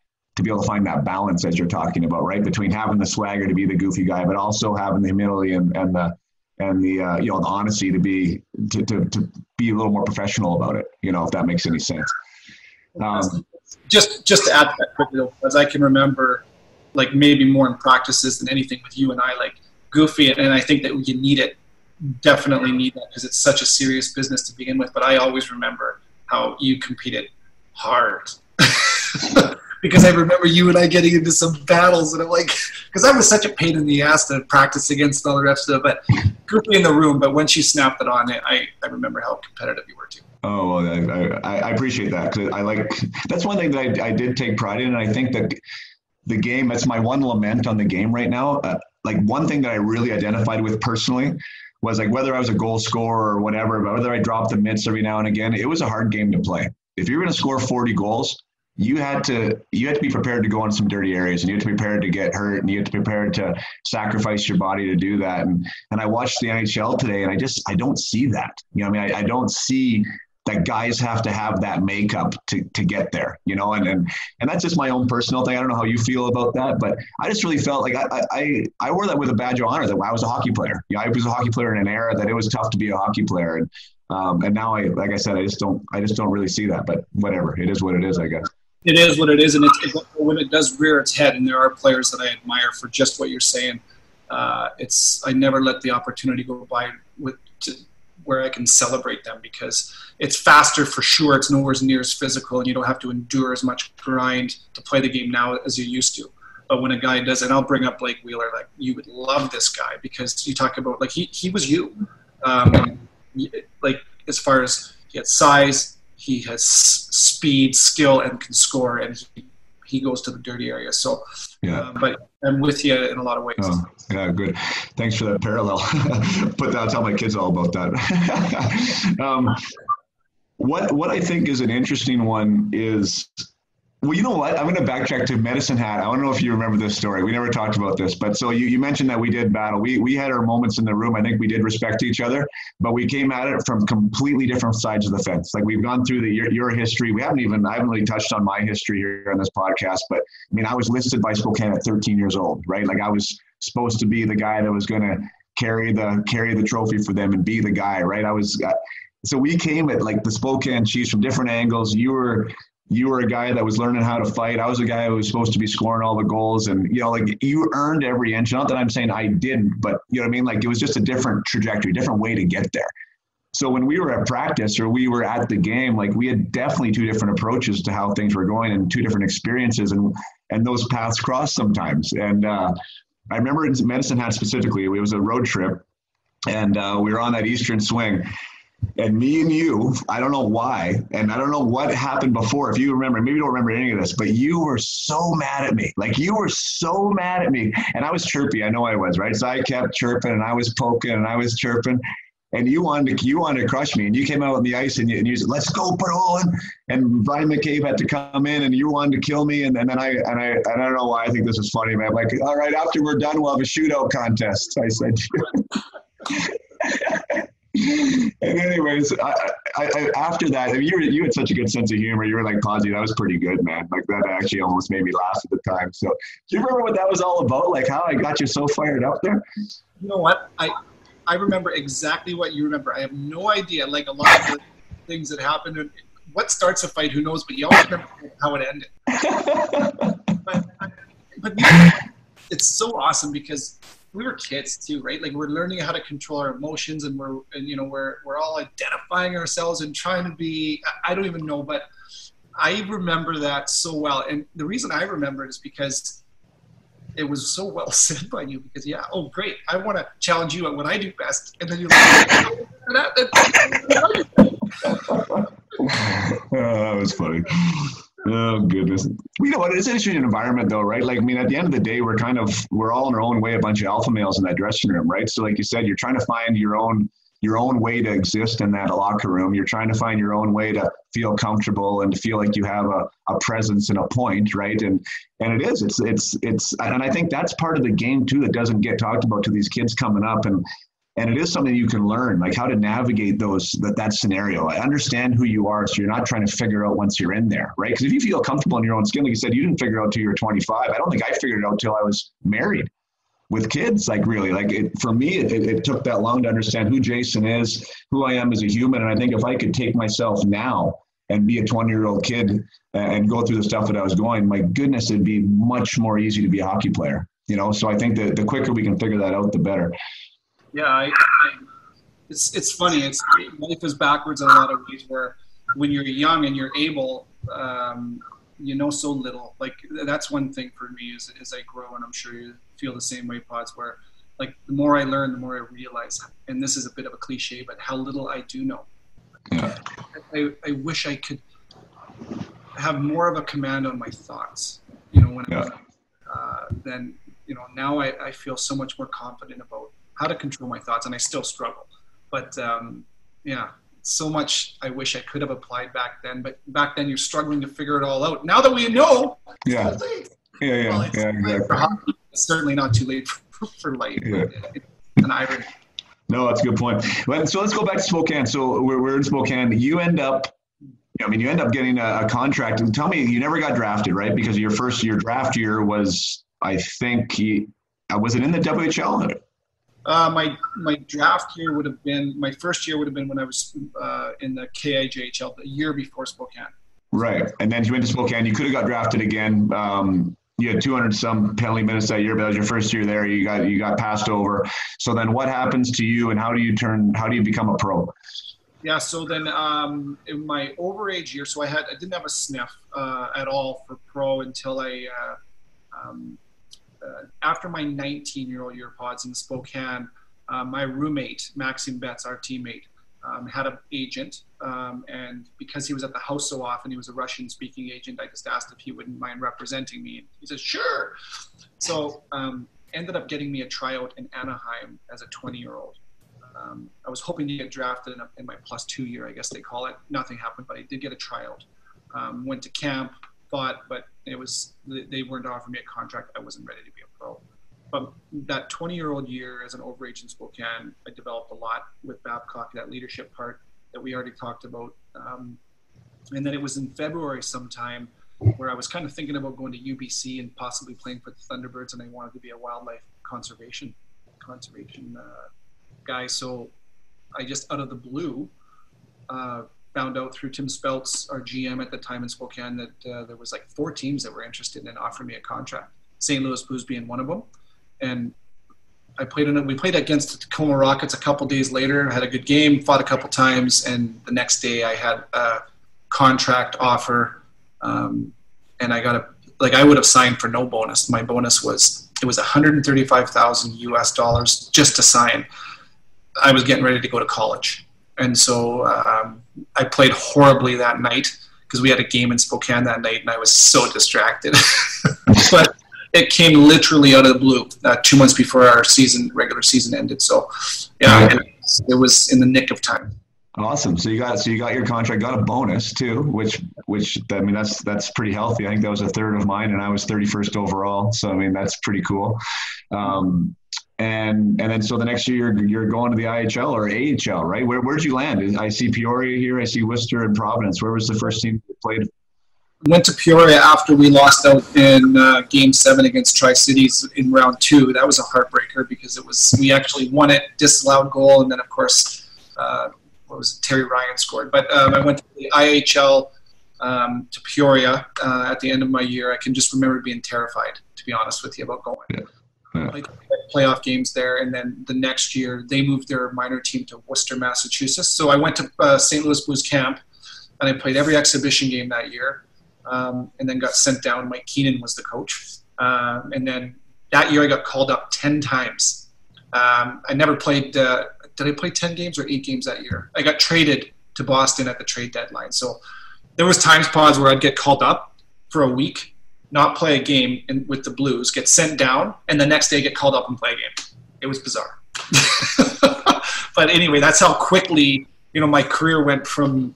Speaker 2: balance as you're talking about, right? Between having the swagger to be the goofy guy, but also having the humility and the honesty to be a little more professional about it, if that makes any sense.
Speaker 3: Just to add to that quickly, though, as I can remember, like maybe more in practices than anything with you and I, like goofy, and I think that you need it, definitely need that because it's such a serious business to begin with. But I always remember how you competed hard because I remember you and I getting into some battles, and I'm like, because I was such a pain in the ass to practice against all the rest of it, but goofy in the room. But when she snapped it on, I remember how competitive you were too.
Speaker 2: Oh, well, I appreciate that because that's one thing that I did take pride in, and I think that the game, that's my one lament on the game right now. Like one thing that I really identified with personally was like whether I was a goal scorer or whatever, but whether I dropped the mitts every now and again, it was a hard game to play. If you were going to score 40 goals, you had to be prepared to go in some dirty areas, and you had to be prepared to get hurt, and you had to be prepared to sacrifice your body to do that. And I watched the NHL today, and I don't see that. I don't see that guys have to have that makeup to get there, and that's just my own personal thing. I don't know how you feel about that, but I just really felt like I wore that with a badge of honor that I was a hockey player. I was a hockey player in an era that it was tough to be a hockey player. And now like I said, I just don't really see that, but whatever, it is what it is, I guess.
Speaker 3: It is what it is. And when it does rear its head, and there are players that I admire for just what you're saying, I never let the opportunity go by where I can celebrate them, because it's faster for sure. It's nowhere near as physical, and you don't have to endure as much grind to play the game now as you used to. But when a guy does, and I'll bring up Blake Wheeler, like you would love this guy because you talk about like he was you, like as far as he has size, he has speed, skill, and can score, and he goes to the dirty area. So, yeah. But I'm with you in a lot of ways.
Speaker 2: Oh, yeah, good. Thanks for that parallel. But I'll tell my kids all about that. What I think is an interesting one is, well, you know what? I'm going to backtrack to Medicine Hat. I don't know if you remember this story. We never talked about this, but so you mentioned that we did battle. We had our moments in the room. I think we did respect each other, but we came at it from completely different sides of the fence. Like we've gone through your history. I haven't really touched on my history here on this podcast, but I mean, I was listed by Spokane at 13 years old, right? Like I was supposed to be the guy that was going to carry the trophy for them and be the guy, right? So we came at like the Spokane Chiefs from different angles. You were a guy that was learning how to fight. I was a guy who was supposed to be scoring all the goals, and like you earned every inch. Not that I'm saying I didn't, but you know what I mean? Like it was just a different trajectory, different way to get there. So when we were at practice or we were at the game, like we had definitely two different approaches to how things were going and two different experiences, and those paths crossed sometimes. And I remember in Medicine Hat specifically, it was a road trip, and we were on that Eastern swing. And me and you, I don't know why, and I don't know what happened before. If you remember, maybe you don't remember any of this, but you were so mad at me. Like you were so mad at me. And I was chirpy. I know I was, right? So I kept chirping, and I was poking, and I was chirping. And you wanted to crush me. And you came out on the ice, and you said, "Let's go, Podollan." And Brian McCabe had to come in, and you wanted to kill me. And then I don't know why I think this is funny, man. I'm like, all right, after we're done, we'll have a shootout contest, I said. And anyways, I after that, I mean, you had such a good sense of humor. You were like, Ponzi, that was pretty good, man. Like that actually almost made me laugh at the time. So do you remember what that was all about? Like how I got you so fired up there?
Speaker 3: You know what? I remember exactly what you remember. I have no idea. Like a lot of the things that happened. And what starts a fight, who knows? But you always remember how it ended. but it's so awesome because we were kids too, right? Like we're learning how to control our emotions, and we're all identifying ourselves and trying to be, I don't even know, but I remember that so well. And the reason I remember it is because it was so well said by you, because oh great, I want to challenge you at what I do best. And then you're like,
Speaker 2: That was funny. Oh, goodness. You know what? It's an interesting environment, though, right? Like, I mean, at the end of the day, we're all in our own way a bunch of alpha males in that dressing room, right? So, like you said, you're trying to find your own way to exist in that locker room. You're trying to find your own way to feel comfortable and to feel like you have a presence and a point, right? And it is. It's and I think that's part of the game too that doesn't get talked about to these kids coming up. And it is something you can learn, like how to navigate that scenario. I understand who you are, so you're not trying to figure out once you're in there, right? Because if you feel comfortable in your own skin, like you said, you didn't figure it out till you were 25. I don't think I figured it out till I was married with kids. Like really, for me, it took that long to understand who Jason is, who I am as a human. And I think if I could take myself now and be a 20-year-old kid and go through the stuff that I was going, my goodness, it'd be much more easy to be a hockey player, you know? So I think the quicker we can figure that out, the better.
Speaker 3: Yeah, it's funny. Life is backwards in a lot of ways. Where when you're young and you're able, you know so little. Like that's one thing for me as I grow, and I'm sure you feel the same way, Pods. Where like the more I learn, the more I realize. And this is a bit of a cliche, but how little I do know.
Speaker 2: Yeah.
Speaker 3: I wish I could have more of a command on my thoughts. You know, then you know now I feel so much more confident about how to control my thoughts, and I still struggle. But yeah, so much I wish I could have applied back then. But back then you're struggling to figure it all out. Now that we know,
Speaker 2: yeah, exactly.
Speaker 3: It's certainly not too late for life.
Speaker 2: Yeah.
Speaker 3: It's an irony.
Speaker 2: No, that's a good point. So let's go back to Spokane. So we're in Spokane. You end up getting a contract. And tell me, you never got drafted, right? Because your draft year was, I think, was it in the WHL?
Speaker 3: My draft year would have been, my first year would have been when I was in the KIJHL, the year before Spokane.
Speaker 2: Right. And then you went to Spokane. You could have got drafted again. You had 200 some penalty minutes that year, but that was your first year there. You got passed over. So then what happens to you and how do you become a pro?
Speaker 3: Yeah. So then in my overage year, so I didn't have a sniff at all for pro until after my 19-year-old year, Pods, in Spokane, my roommate, Maxim Betts, our teammate, had an agent. And because he was at the house so often, he was a Russian-speaking agent, I just asked if he wouldn't mind representing me. And he said, sure. So ended up getting me a tryout in Anaheim as a 20-year-old. I was hoping to get drafted in my +2 year, I guess they call it. Nothing happened, but I did get a tryout. Went to camp, but they weren't offering me a contract. I wasn't ready to be a pro. But that 20-year-old year as an overage in Spokane, I developed a lot with Babcock, that leadership part that we already talked about. And then it was in February sometime where I was kind of thinking about going to UBC and possibly playing for the Thunderbirds, and I wanted to be a wildlife conservation guy. So I just out of the blue found out through Tim Speltz, our GM at the time in Spokane, that there was like 4 teams that were interested in offering me a contract. St. Louis Blues being one of them. And we played against the Tacoma Rockets a couple days later, had a good game, fought a couple times, and the next day I had a contract offer. And I got I would have signed for no bonus. My bonus was $135,000 US just to sign. I was getting ready to go to college. And so I played horribly that night because we had a game in Spokane that night and I was so distracted. But it came literally out of the blue 2 months before our regular season ended. So yeah, it was in the nick of time.
Speaker 2: Awesome. So you got your contract, got a bonus too, which I mean that's pretty healthy. I think that was a third of mine, and I was 31st overall. So I mean that's pretty cool. And then so the next year you're going to the IHL or AHL, right? Where'd you land? I see Peoria here. I see Worcester and Providence. Where was the first team you played?
Speaker 3: Went to Peoria after we lost out in Game 7 against Tri-Cities in round 2. That was a heartbreaker because we actually won it, disallowed goal, and then of course Terry Ryan scored. But I went to the IHL to Peoria at the end of my year. I can just remember being terrified, to be honest with you, about going.
Speaker 2: Yeah.
Speaker 3: Played playoff games there, and then the next year they moved their minor team to Worcester, Massachusetts. So I went to St. Louis Blues camp, and I played every exhibition game that year, and then got sent down. Mike Keenan was the coach, and then that year I got called up 10 times. I never played. Did I play 10 games or 8 games that year? I got traded to Boston at the trade deadline. So there was times, Pods, where I'd get called up for a week, not play a game with the Blues, get sent down, and the next day get called up and play a game. It was bizarre. But anyway, that's how quickly, my career went from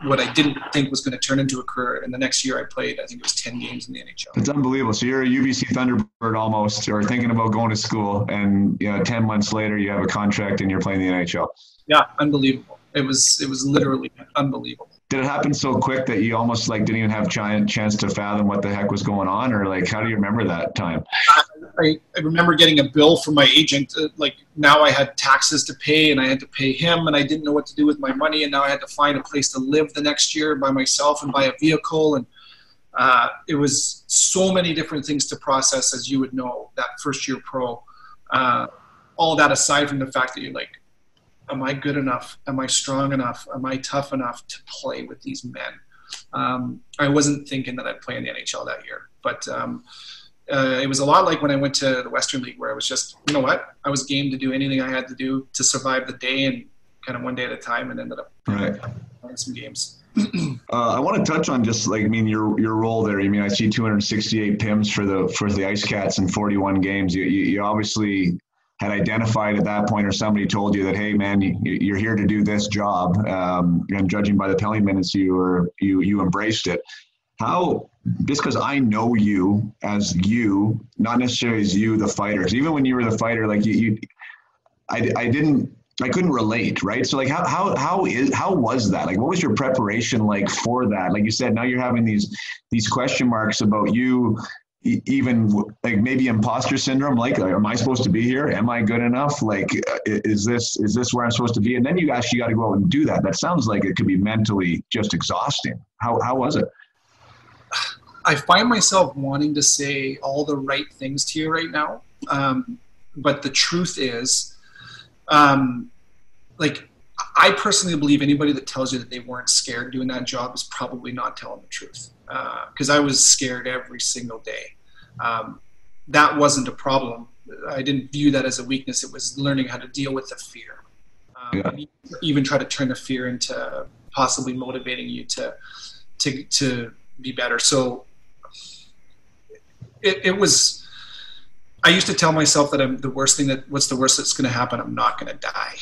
Speaker 3: what I didn't think was going to turn into a career. And the next year I played, I think it was 10 games in the NHL.
Speaker 2: It's unbelievable. So you're a UBC Thunderbird almost, or thinking about going to school, and 10 months later you have a contract and you're playing the NHL.
Speaker 3: Yeah, unbelievable. It was literally unbelievable.
Speaker 2: Did it happen so quick that you almost didn't even have chance to fathom what the heck was going on, or how do you remember that time?
Speaker 3: I remember getting a bill from my agent. Now I had taxes to pay, and I had to pay him, and I didn't know what to do with my money, and now I had to find a place to live the next year by myself and buy a vehicle, and it was so many different things to process, as you would know, that first year pro. All that aside from the fact that you're like, am I good enough? Am I strong enough? Am I tough enough to play with these men? I wasn't thinking that I'd play in the NHL that year, but it was a lot like when I went to the Western League, where I was just, I was game to do anything I had to do to survive the day, and kind of one day at a time, and ended up playing some games.
Speaker 2: I want to touch on just your role there. I see 268 PIMs for the Ice Cats in 41 games. You obviously had identified at that point, or somebody told you that, hey man, you're here to do this job. And judging by the penalty minutes, you embraced it. How, just because I know you as you, not necessarily as you, the fighter, because even when you were the fighter, I couldn't relate, right? So how was that? What was your preparation like for that? Like you said, now you're having these question marks about you, even maybe imposter syndrome, am I supposed to be here? Am I good enough? Is this where I'm supposed to be? And then you actually got to go out and do that. That sounds like it could be mentally just exhausting. How was it?
Speaker 3: I find myself wanting to say all the right things to you right now. But the truth is, I personally believe anybody that tells you that they weren't scared doing that job is probably not telling the truth. Because I was scared every single day. That wasn't a problem. I didn't view that as a weakness. It was learning how to deal with the fear. And even try to turn the fear into possibly motivating you to be better. So it was, I used to tell myself that what's the worst that's going to happen? I'm not going to die.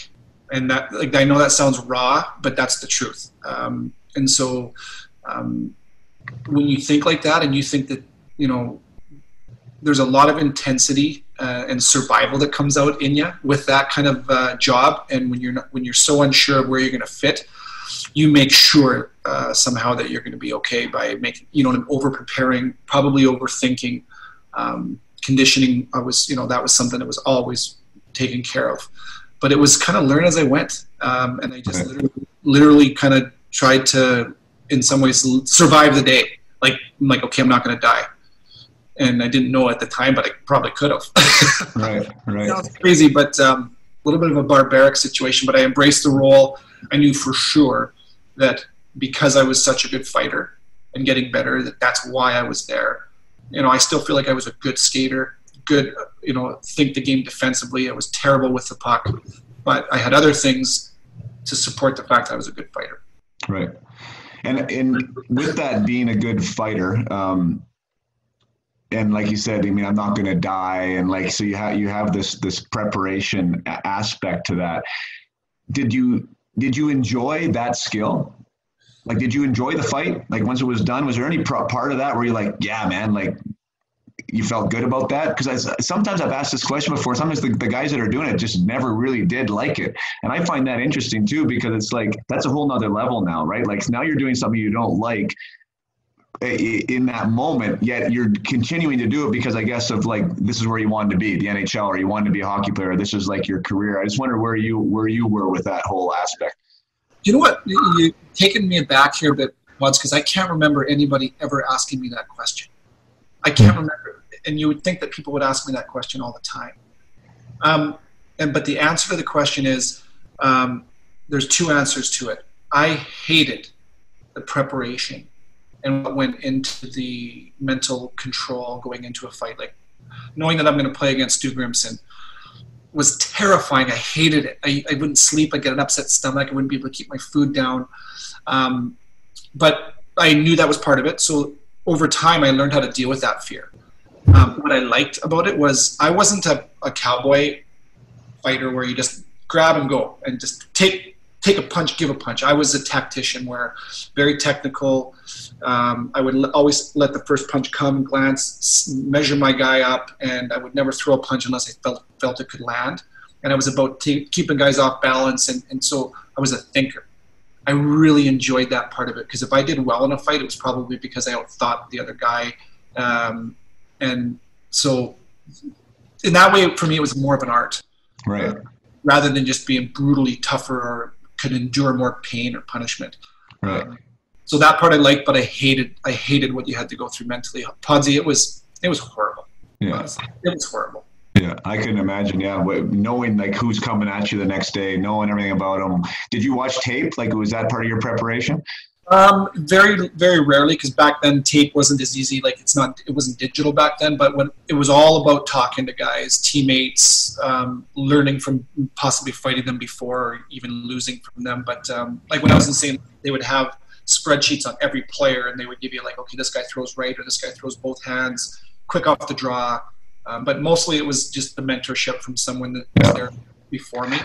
Speaker 3: And that, I know that sounds raw, but that's the truth. And so when you think like that, and you think that, there's a lot of intensity and survival that comes out in you with that kind of job. And when you're so unsure of where you're going to fit, you make sure somehow that you're going to be okay by making, over preparing, probably overthinking, conditioning. That was something that was always taken care of, but it was kind of learn as I went. And I just literally kind of tried to, in some ways, survive the day. I'm like, okay, I'm not going to die. And I didn't know at the time, but I probably could have.
Speaker 2: Right.
Speaker 3: Sounds crazy, but a little bit of a barbaric situation, but I embraced the role. I knew for sure that because I was such a good fighter and getting better, that's why I was there. I still feel like I was a good skater, good, think the game defensively. I was terrible with the puck, but I had other things to support the fact that I was a good fighter.
Speaker 2: Right. And with that being a good fighter, and like you said, I'm not going to die. And so you have this preparation aspect to that. Did you enjoy that skill? Did you enjoy the fight? Once it was done, was there any part of that where you're like, yeah, man, you felt good about that? Because sometimes I've asked this question before. Sometimes the guys that are doing it just never really did like it. And I find that interesting too, because it's that's a whole nother level now, right? Now you're doing something you don't like in that moment, yet you're continuing to do it because I guess of this is where you wanted to be, the NHL, or you wanted to be a hockey player. This is your career. I just wonder where you were with that whole aspect.
Speaker 3: You know what? You're taking me back here a bit once, because I can't remember anybody ever asking me that question. I can't remember. And you would think that people would ask me that question all the time. But the answer to the question is, there's two answers to it. I hated the preparation and what went into the mental control going into a fight, knowing that I'm going to play against Stu Grimson. was terrifying. I hated it. I wouldn't sleep. I'd get an upset stomach. I wouldn't be able to keep my food down. But I knew that was part of it. So over time, I learned how to deal with that fear. What I liked about it was I wasn't a cowboy fighter where you just grab and go and just take a punch, give a punch. I was a tactician where very technical. I would always let the first punch come, glance, measure my guy up, and I would never throw a punch unless I felt it could land. And I was about keeping guys off balance, and so I was a thinker. I really enjoyed that part of it because if I did well in a fight, it was probably because I outthought the other guy. And so in that way, for me, it was more of an art.
Speaker 2: Right.
Speaker 3: Rather than just being brutally tougher or could endure more pain or punishment.
Speaker 2: Right.
Speaker 3: So that part I liked, but I hated what you had to go through mentally. Podsy, it was horrible.
Speaker 2: Yeah.
Speaker 3: Honestly, it was horrible.
Speaker 2: Yeah, I couldn't imagine. Yeah, knowing like who's coming at you the next day, knowing everything about them. Did you watch tape? Like, was that part of your preparation?
Speaker 3: Very, very rarely, because back then tape wasn't as easy. Like it wasn't digital back then. But when it was all about talking to guys, teammates, learning from possibly fighting them before or even losing from them. But like when I was in St. they would have spreadsheets on every player, and they would give you like, okay, this guy throws right or this guy throws both hands, quick off the draw. But mostly it was just the mentorship from someone that was there before me.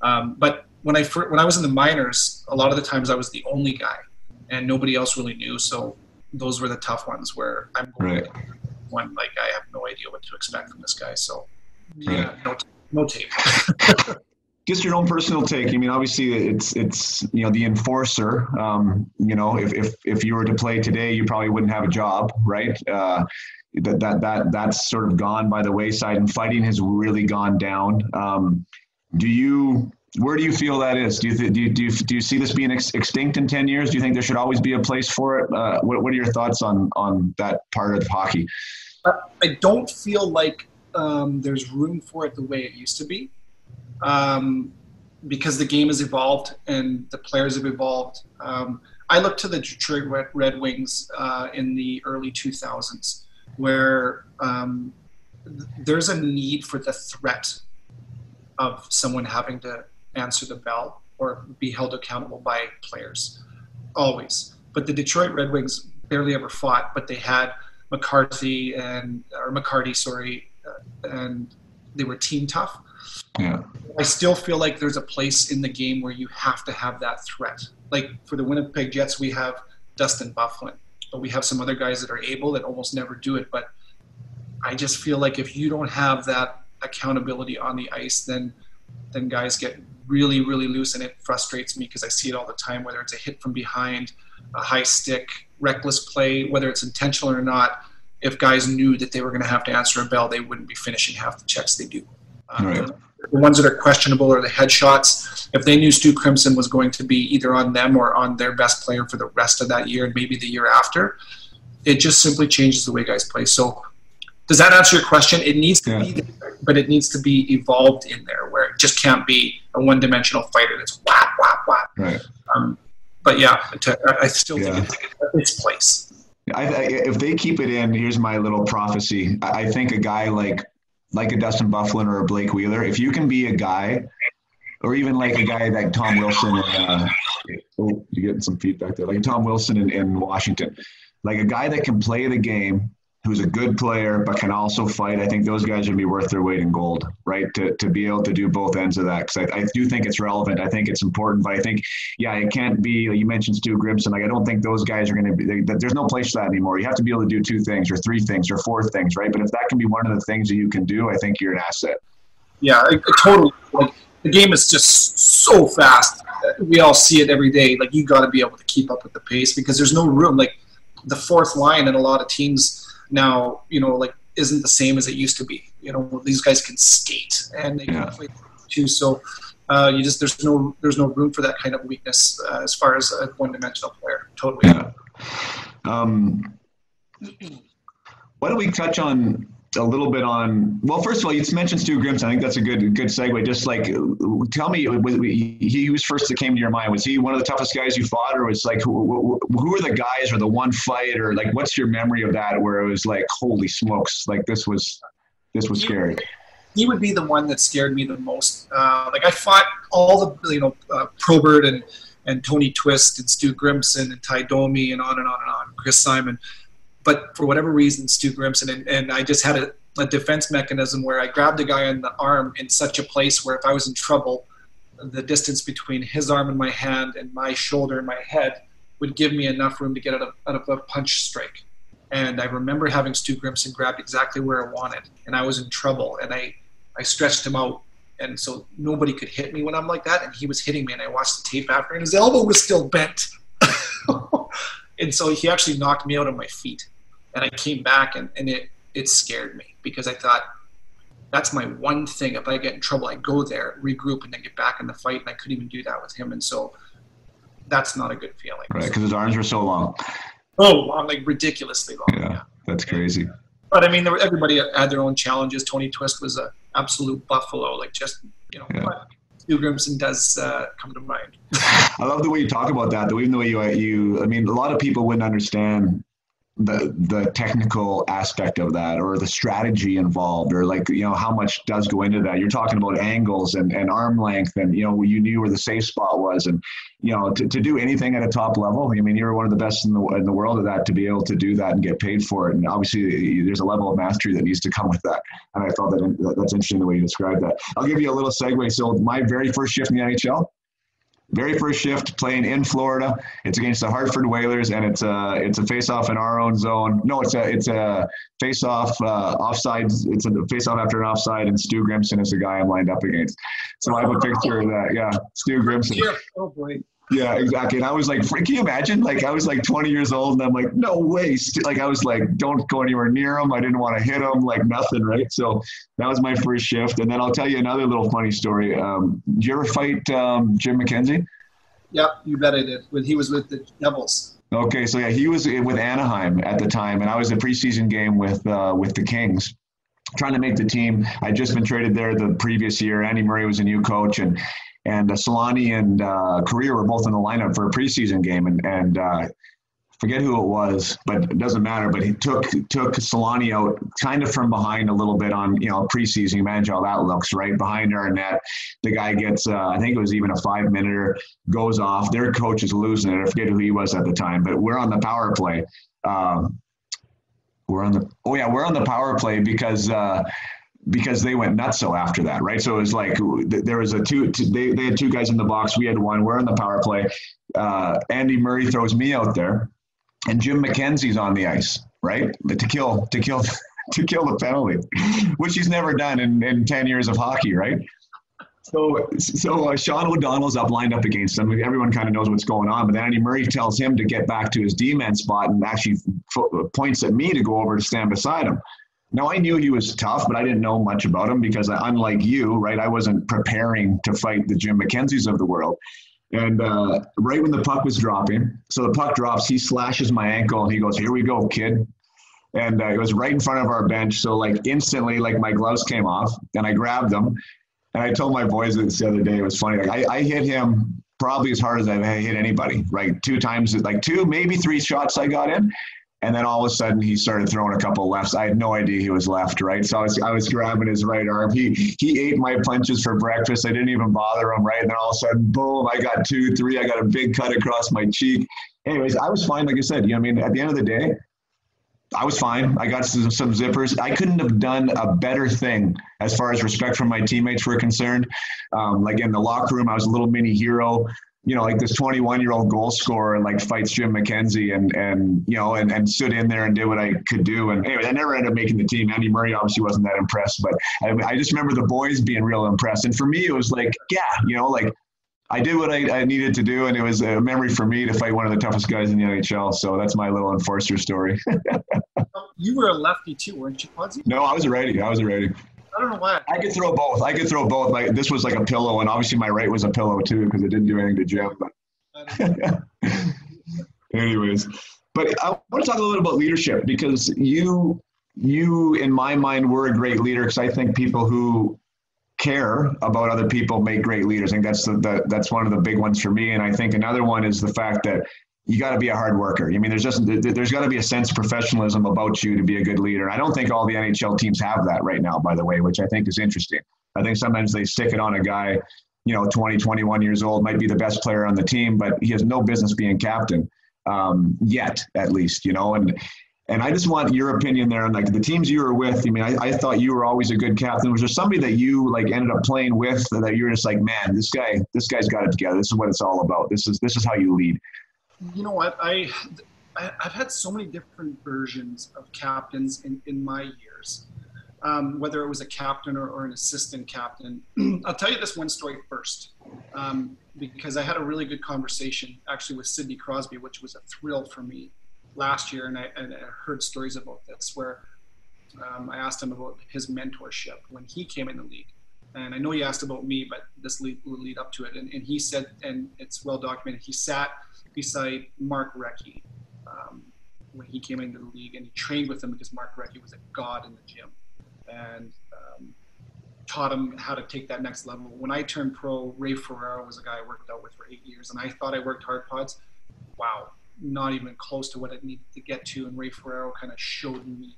Speaker 3: But when I was in the minors, a lot of the times I was the only guy, and nobody else really knew. So those were the tough ones where I'm going
Speaker 2: right.
Speaker 3: One like I have no idea what to expect from this guy. So
Speaker 2: right.
Speaker 3: yeah, no tape.
Speaker 2: Just your own personal take. I mean, obviously, it's the enforcer. If you were to play today, you probably wouldn't have a job, right? That's sort of gone by the wayside, and fighting has really gone down. Where do you feel that is? Do you see this being extinct in 10 years? Do you think there should always be a place for it? What are your thoughts on that part of hockey?
Speaker 3: I don't feel like there's room for it the way it used to be, because the game has evolved and the players have evolved. I look to the Detroit Red Wings in the early 2000s, where there's a need for the threat of someone having to answer the bell or be held accountable by players, always. But the Detroit Red Wings barely ever fought, but they had McCarty, and they were team tough.
Speaker 2: Yeah.
Speaker 3: I still feel like there's a place in the game where you have to have that threat. Like for the Winnipeg Jets, we have Dustin Byfuglien, but we have some other guys that are able that almost never do it. But I just feel like if you don't have that accountability on the ice, then guys get really, really loose, and it frustrates me because I see it all the time, whether it's a hit from behind, a high stick, reckless play, whether it's intentional or not. If guys knew that they were going to have to answer a bell, they wouldn't be finishing half the checks they do.
Speaker 2: Right.
Speaker 3: The ones that are questionable are the headshots. If they knew Stu Crimson was going to be either on them or on their best player for the rest of that year and maybe the year after, it just simply changes the way guys play. So does that answer your question? It needs to be there, but it needs to be evolved in there where it just can't be a one-dimensional fighter that's whap, whap, whap.
Speaker 2: Right.
Speaker 3: But yeah, I still think it's its place.
Speaker 2: If they keep it in, here's my little prophecy. I think a guy like a Dustin Byfuglien or a Blake Wheeler, if you can be a guy, or even like a guy like Tom Wilson, you're getting some feedback there, like Tom Wilson in Washington, like a guy that can play the game, who's a good player but can also fight. I think those guys would be worth their weight in gold, right? To be able to do both ends of that, because I do think it's relevant. I think it's important, but I think, it can't be. Like you mentioned Stu Grimson. Like I don't think those guys are going to be. There's no place for that anymore. You have to be able to do two things, or three things, or four things, right? But if that can be one of the things that you can do, I think you're an asset. Yeah,
Speaker 3: totally. Like the game is just so fast. We all see it every day. Like you got to be able to keep up with the pace because there's no room. Like the fourth line in a lot of teams now, isn't the same as it used to be. These guys can skate and they can play too. So there's no room for that kind of weakness as far as a one-dimensional player. Totally.
Speaker 2: Yeah. Why don't we touch on a little bit on? Well, first of all, you mentioned Stu Grimson. I think that's a good segue. Just like, tell me, he was first that came to your mind. Was he one of the toughest guys you fought, or was like who were the guys, or the one fight, or like what's your memory of that where it was like, holy smokes, like this was scary?
Speaker 3: he would be the one that scared me the most. Like I fought all the, Probert and Tony Twist and Stu Grimson and Ty Domi and on and on and on, Chris Simon. But for whatever reason, Stu Grimson, and I just had a defense mechanism where I grabbed the guy in the arm in such a place where if I was in trouble, the distance between his arm and my hand and my shoulder and my head would give me enough room to get out of a punch strike. And I remember having Stu Grimson grabbed exactly where I wanted, and I was in trouble, and I stretched him out, and so nobody could hit me when I'm like that, and he was hitting me, and I watched the tape after, and his elbow was still bent. And so he actually knocked me out on my feet, and I came back, and it scared me because I thought, that's my one thing. If I get in trouble, I go there, regroup, and then get back in the fight, and I couldn't even do that with him, and so that's not a good feeling.
Speaker 2: Right, because his arms were so long.
Speaker 3: Oh, long, like ridiculously long.
Speaker 2: Yeah, that's crazy.
Speaker 3: But I mean, everybody had their own challenges. Tony Twist was an absolute buffalo, like just, but Stu Grimson does come to mind.
Speaker 2: I love the way you talk about that, even the way you, I mean, a lot of people wouldn't understand the technical aspect of that, or the strategy involved, or like, how much does go into that. You're talking about angles and arm length, and, you knew where the safe spot was, and, to do anything at a top level. I mean, you're one of the best in the world at that, to be able to do that and get paid for it. And obviously there's a level of mastery that needs to come with that. And I thought that's interesting the way you described that. I'll give you a little segue. So my very first shift in the NHL, very first shift playing in Florida. It's against the Hartford Whalers, and it's a face-off in our own zone. No, it's a face-off offside. It's a face-off after an offside, and Stu Grimson is the guy I'm lined up against. So I have a picture of that. Yeah, Stu Grimson.
Speaker 3: Yeah. Oh boy.
Speaker 2: Yeah, exactly. And I was like, can you imagine? Like, I was like 20 years old, and I'm like, no way. Like, I was like, don't go anywhere near him. I didn't want to hit him, like nothing, right? So that was my first shift. And then I'll tell you another little funny story. Did you ever fight Jim McKenzie?
Speaker 3: Yeah, you bet I did. He was with the Devils.
Speaker 2: Okay, so yeah, he was with Anaheim at the time, and I was in a preseason game with the Kings, trying to make the team. I'd just been traded there the previous year. Andy Murray was a new coach, and Solani and Carrier were both in the lineup for a preseason game, and forget who it was, but it doesn't matter. But he took Solani out kind of from behind a little bit on preseason. You imagine how that looks, right behind our net. The guy gets I think it was even a 5-minute, goes off. Their coach is losing it. I forget who he was at the time, but we're on the power play. We're on the power play because they went nutso after that, right? So it was like there was they had two guys in the box, we had one. We're on the power play. Andy Murray throws me out there, and Jim McKenzie's on the ice, right? To kill the penalty, which he's never done in 10 years of hockey, right? So Sean O'Donnell's lined up against him. Everyone kind of knows what's going on, but then Andy Murray tells him to get back to his D-man spot and actually points at me to go over to stand beside him. Now, I knew he was tough, but I didn't know much about him because, unlike you, right, I wasn't preparing to fight the Jim McKenzies of the world. And right when the puck was dropping, so the puck drops, he slashes my ankle, and he goes, "Here we go, kid." And it was right in front of our bench. So, like, instantly, like, my gloves came off, and I grabbed them. And I told my boys this the other day. It was funny. Like, I hit him probably as hard as I've hit anybody, right? 2 times, like 2, maybe 3 shots I got in. And then all of a sudden he started throwing a couple of lefts. I had no idea he was left, right? So I was grabbing his right arm. He ate my punches for breakfast. I didn't even bother him, right? And then all of a sudden, boom, I got 2, 3. I got a big cut across my cheek. Anyways, I was fine. Like I said, at the end of the day, I was fine. I got some zippers. I couldn't have done a better thing as far as respect from my teammates were concerned. Like in the locker room, I was a little mini hero. Like this 21-year-old goal scorer, like, fights Jim McKenzie and stood in there and did what I could do. And anyway, I never ended up making the team. Andy Murray obviously wasn't that impressed, but I just remember the boys being real impressed. And for me, it was like, like I did what I needed to do. And it was a memory for me to fight one of the toughest guys in the NHL. So that's my little enforcer story.
Speaker 3: You were a lefty too, weren't you, Pudsey?
Speaker 2: No, I was a righty.
Speaker 3: I don't know why.
Speaker 2: I could throw both. Like, this was like a pillow, and obviously my right was a pillow too because it didn't do anything to Jim. But anyways, but I want to talk a little bit about leadership because you in my mind were a great leader because I think people who care about other people make great leaders. I think that's one of the big ones for me. And I think another one is the fact that you got to be a hard worker. I mean, there's got to be a sense of professionalism about you to be a good leader. I don't think all the NHL teams have that right now, by the way, which I think is interesting. I think sometimes they stick it on a guy, 20, 21 years old, might be the best player on the team, but he has no business being captain yet, at least, And I just want your opinion there on like the teams you were with. I mean, I thought you were always a good captain. Was there somebody that you like ended up playing with that you're just like, man, this guy's got it together. This is what it's all about. This is how you lead.
Speaker 3: You know what? I've had so many different versions of captains in my years, whether it was a captain or an assistant captain. I'll tell you this one story first, because I had a really good conversation actually with Sidney Crosby, which was a thrill for me last year, and I heard stories about this where I asked him about his mentorship when he came in the league. And I know you asked about me, but this will lead up to it. And he said, and it's well documented, he sat beside Mark Recchi when he came into the league, and he trained with him because Mark Recchi was a god in the gym and taught him how to take that next level. When I turned pro, Ray Ferraro was a guy I worked out with for 8 years, and I thought I worked hard pods. Wow. Not even close to what it needed to get to, and Ray Ferraro kind of showed me.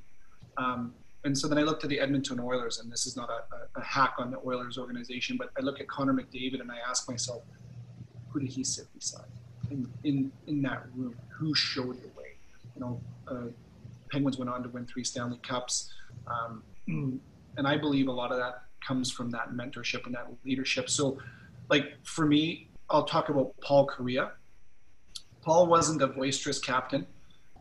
Speaker 3: And so then I looked at the Edmonton Oilers, and this is not a hack on the Oilers organization, but I look at Connor McDavid and I ask myself, who did he sit beside in that room? Who showed the way? Penguins went on to win 3 Stanley Cups, and I believe a lot of that comes from that mentorship and that leadership. So, like for me, I'll talk about Paul Kariya. Paul wasn't a boisterous captain,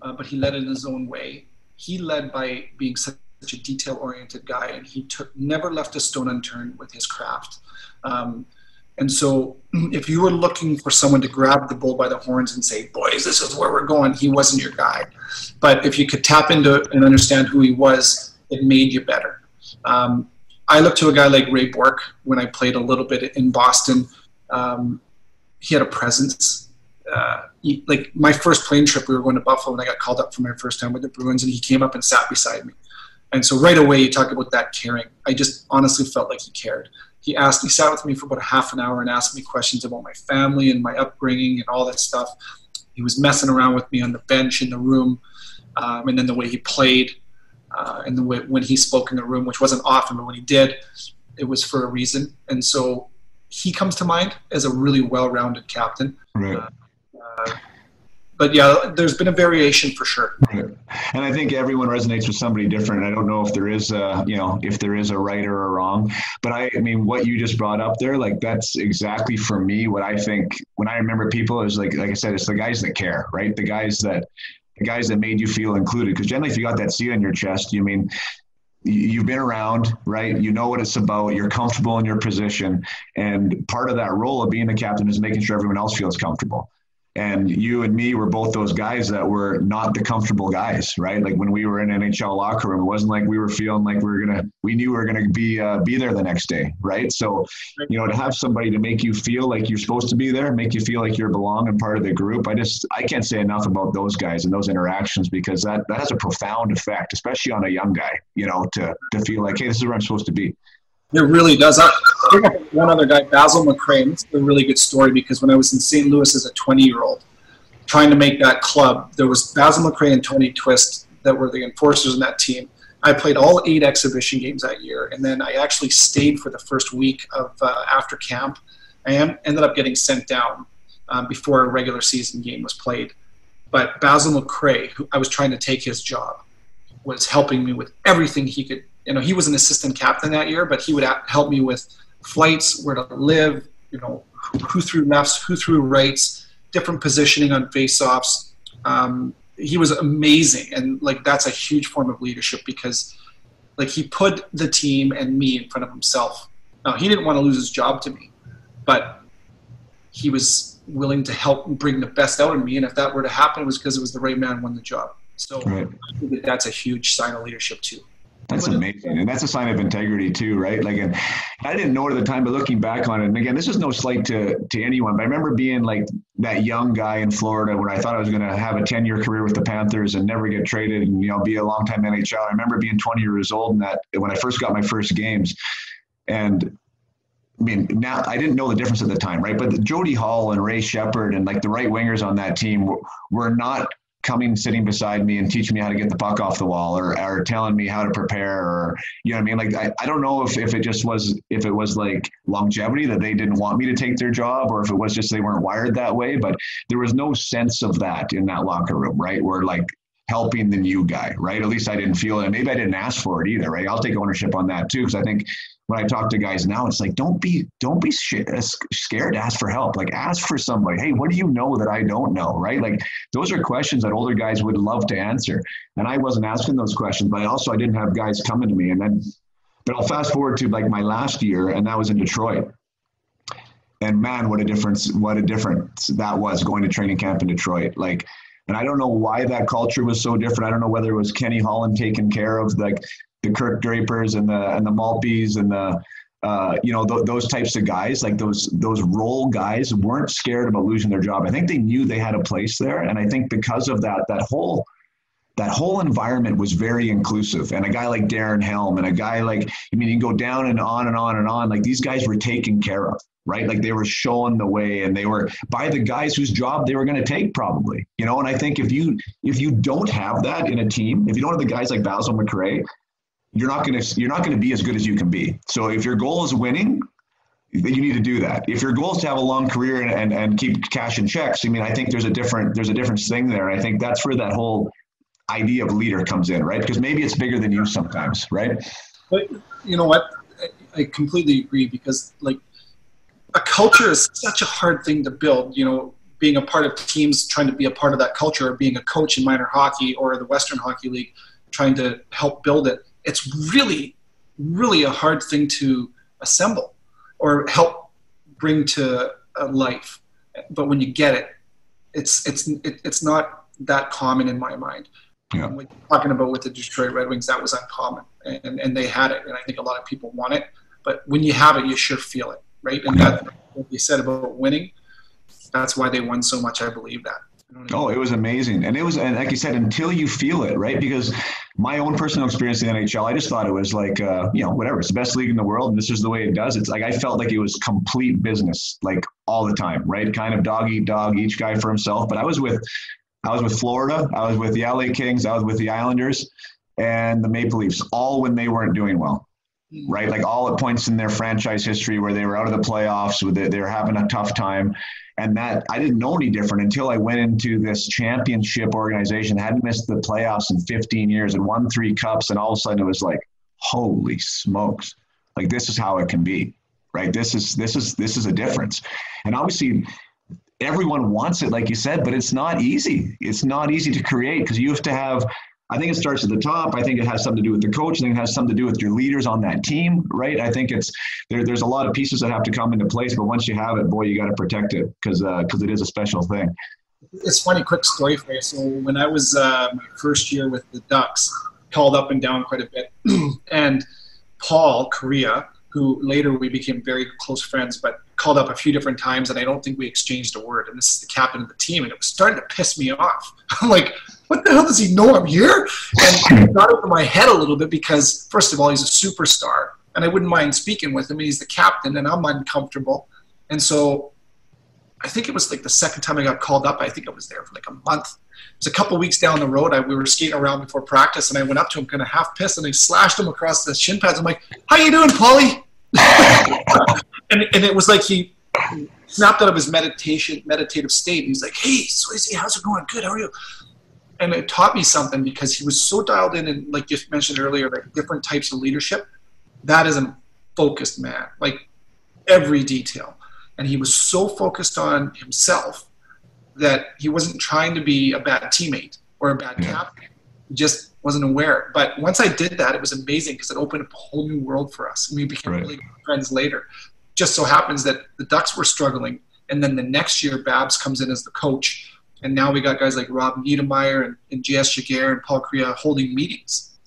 Speaker 3: but he led in his own way. He led by being such a detail-oriented guy, and he never left a stone unturned with his craft. And so if you were looking for someone to grab the bull by the horns and say, boys, this is where we're going, he wasn't your guy. But if you could tap into and understand who he was, it made you better. I look to a guy like Ray Bourque when I played a little bit in Boston. He had a presence. Like my first plane trip, we were going to Buffalo, and I got called up for my first time with the Bruins, and he came up and sat beside me. And so right away, you talk about that caring. I just honestly felt like he cared. He sat with me for about a half an hour and asked me questions about my family and my upbringing and all that stuff. He was messing around with me on the bench in the room, and then the way he played, and the way when he spoke in the room, which wasn't often, but when he did, it was for a reason. And so he comes to mind as a really well-rounded captain.
Speaker 2: Right.
Speaker 3: But yeah, there's been a variation for sure.
Speaker 2: Right. And I think everyone resonates with somebody different. I don't know if there is a right or a wrong, but I mean, what you just brought up there, like that's exactly for me what I think when I remember people is like I said, it's the guys that care, right? The guys that made you feel included. Because generally, if you got that C on your chest, you've been around, right? You know what it's about. You're comfortable in your position, and part of that role of being a captain is making sure everyone else feels comfortable. And you and me were both those guys that were not the comfortable guys, right? Like when we were in NHL locker room, it wasn't like we were feeling like we knew we were gonna be there the next day, right? So, to have somebody to make you feel like you're supposed to be there, make you feel like you're belong and part of the group. I can't say enough about those guys and those interactions, because that has a profound effect, especially on a young guy, to feel like, hey, this is where I'm supposed to be.
Speaker 3: It really does. I think of one other guy, Basil McRae. It's a really good story because when I was in St. Louis as a 20-year-old, trying to make that club, there was Basil McRae and Tony Twist that were the enforcers in that team. I played all 8 exhibition games that year, and then I actually stayed for the first week of after camp. I ended up getting sent down before a regular season game was played. But Basil McRae, who I was trying to take his job, was helping me with everything he could. He was an assistant captain that year, but he would help me with flights, where to live, who threw lefts, who threw rights, different positioning on face-offs. He was amazing, and that's a huge form of leadership because he put the team and me in front of himself. Now, he didn't want to lose his job to me, but he was willing to help bring the best out of me, and if that were to happen, it was because it was the right man won the job. So right. I think that's a huge sign of leadership too.
Speaker 2: That's amazing. And that's a sign of integrity too, right? And I didn't know it at the time, but looking back on it, and again, this is no slight to anyone, but I remember being like that young guy in Florida where I thought I was going to have a 10-year career with the Panthers and never get traded and, be a long-time NHL. I remember being 20 years old when I first got my first games, and I mean, now I didn't know the difference at the time, right? But Jody Hall and Ray Shepard and like the right wingers on that team were not coming, sitting beside me and teaching me how to get the puck off the wall or telling me how to prepare or, you know what I mean? Like, I don't know if it was like longevity that they didn't want me to take their job or if it was just they weren't wired that way, but there was no sense of that in that locker room, right? We're like helping the new guy, right? At least I didn't feel it. And maybe I didn't ask for it either, right? I'll take ownership on that too. Cause I think when I talk to guys now, it's like, don't be scared to ask for help. Like ask for somebody. Hey, what do you know that I don't know? Right? Like those are questions that older guys would love to answer. And I wasn't asking those questions, but I didn't have guys coming to me. But I'll fast forward to like my last year, and that was in Detroit. And man, what a difference that was going to training camp in Detroit. Like, and I don't know why that culture was so different. I don't know whether it was Kenny Holland taking care of like the Kirk Drapers and the Maltbys and those types of guys, like those role guys weren't scared about losing their job. I think they knew they had a place there. And I think because of that whole environment was very inclusive. And a guy like Darren Helm and a guy like, I mean, you can go down and on and on and on. Like these guys were taken care of, right? Like they were showing the way and they were by the guys whose job they were going to take probably, you know? And I think if you don't have that in a team, if you don't have the guys like Basil McRae, you're not going to be as good as you can be. So if your goal is winning, then you need to do that. If your goal is to have a long career and keep cashing checks, I mean, I think there's a different thing there. And I think that's where that whole idea of leader comes in, right? Because maybe it's bigger than you sometimes, right?
Speaker 3: But you know what? I completely agree because like a culture is such a hard thing to build, you know, being a part of teams, trying to be a part of that culture, or being a coach in minor hockey or the Western Hockey League, trying to help build it. It's really, really a hard thing to assemble or help bring to life. But when you get it, it's not that common in my mind.
Speaker 2: Yeah.
Speaker 3: Like talking about with the Detroit Red Wings, that was uncommon, and they had it, and I think a lot of people want it. But when you have it, you sure feel it, right? And that's what you said about winning. That's why they won so much. I believe that.
Speaker 2: Oh, it was amazing. And like you said, until you feel it, right? Because my own personal experience in the NHL, I just thought it was like, whatever, it's the best league in the world. And this is the way it does. It's like, I felt like it was complete business, like all the time, right? Kind of dog eat dog, each guy for himself. But I was with Florida. I was with the LA Kings. I was with the Islanders and the Maple Leafs, all when they weren't doing well, right? Like all at points in their franchise history where they were out of the playoffs, they were having a tough time. And that I didn't know any different until I went into this championship organization, hadn't missed the playoffs in 15 years and won 3 cups. And all of a sudden it was like, holy smokes, like this is how it can be, right? This is a difference. And obviously everyone wants it, like you said, but it's not easy. It's not easy to create because you have to have, I think it starts at the top. I think it has something to do with the coach. I think it has something to do with your leaders on that team, right? I think there's a lot of pieces that have to come into place, but once you have it, boy, you got to protect it because it is a special thing.
Speaker 3: It's funny, quick story for you. So when I was my first year with the Ducks, called up and down quite a bit, and Paul Correa, who later we became very close friends, but called up a few different times, and I don't think we exchanged a word. And this is the captain of the team, and it was starting to piss me off. I'm like, what the hell does he know I'm here? And it got over my head a little bit because, first of all, he's a superstar, and I wouldn't mind speaking with him. And he's the captain, and I'm uncomfortable. And so I think it was like the second time I got called up. I think I was there for like a month. It was a couple of weeks down the road. We were skating around before practice, and I went up to him kind of half pissed, and I slashed him across the shin pads. I'm like, how you doing, Paulie? and it was like he snapped out of his meditative state. He's like, hey, Swayze, how's it going? Good, how are you? And it taught me something because he was so dialed in, and like you mentioned earlier, like different types of leadership. That is a focused man, like every detail. And he was so focused on himself that he wasn't trying to be a bad teammate or a bad captain. He just wasn't aware. But once I did that, it was amazing because it opened up a whole new world for us. And we became really good friends later. Just so happens that the Ducks were struggling. And then the next year, Babs comes in as the coach. And now we got guys like Rob Niedermeyer and J.S. Jaguar and Paul Correa holding meetings.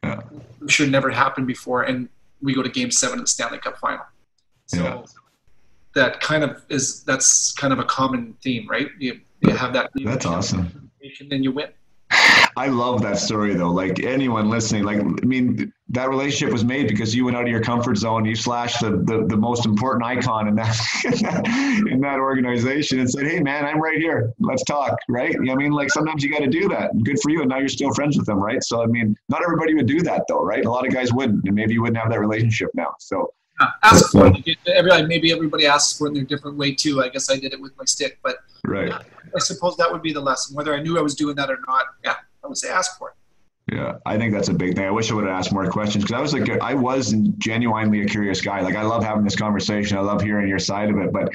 Speaker 3: Yeah. I'm sure never happened before. And we go to Game 7 of the Stanley Cup Final. So that's kind of a common theme, right? You have that.
Speaker 2: That's awesome.
Speaker 3: And you win.
Speaker 2: I love that story though. Like anyone listening, like, I mean, that relationship was made because you went out of your comfort zone. You slashed the most important icon in that organization and said, "Hey man, I'm right here. Let's talk." Right. I mean, like sometimes you got to do that. Good for you. And now you're still friends with them. Right. So, I mean, not everybody would do that though. Right. A lot of guys wouldn't, and maybe you wouldn't have that relationship now. So
Speaker 3: ask for it. Maybe everybody asks for it in their different way too. I guess I did it with my stick, but
Speaker 2: right.
Speaker 3: Yeah, I suppose that would be the lesson. Whether I knew I was doing that or not, yeah, I would say ask for it.
Speaker 2: Yeah, I think that's a big thing. I wish I would have asked more questions because I was genuinely a curious guy. Like I love having this conversation. I love hearing your side of it. But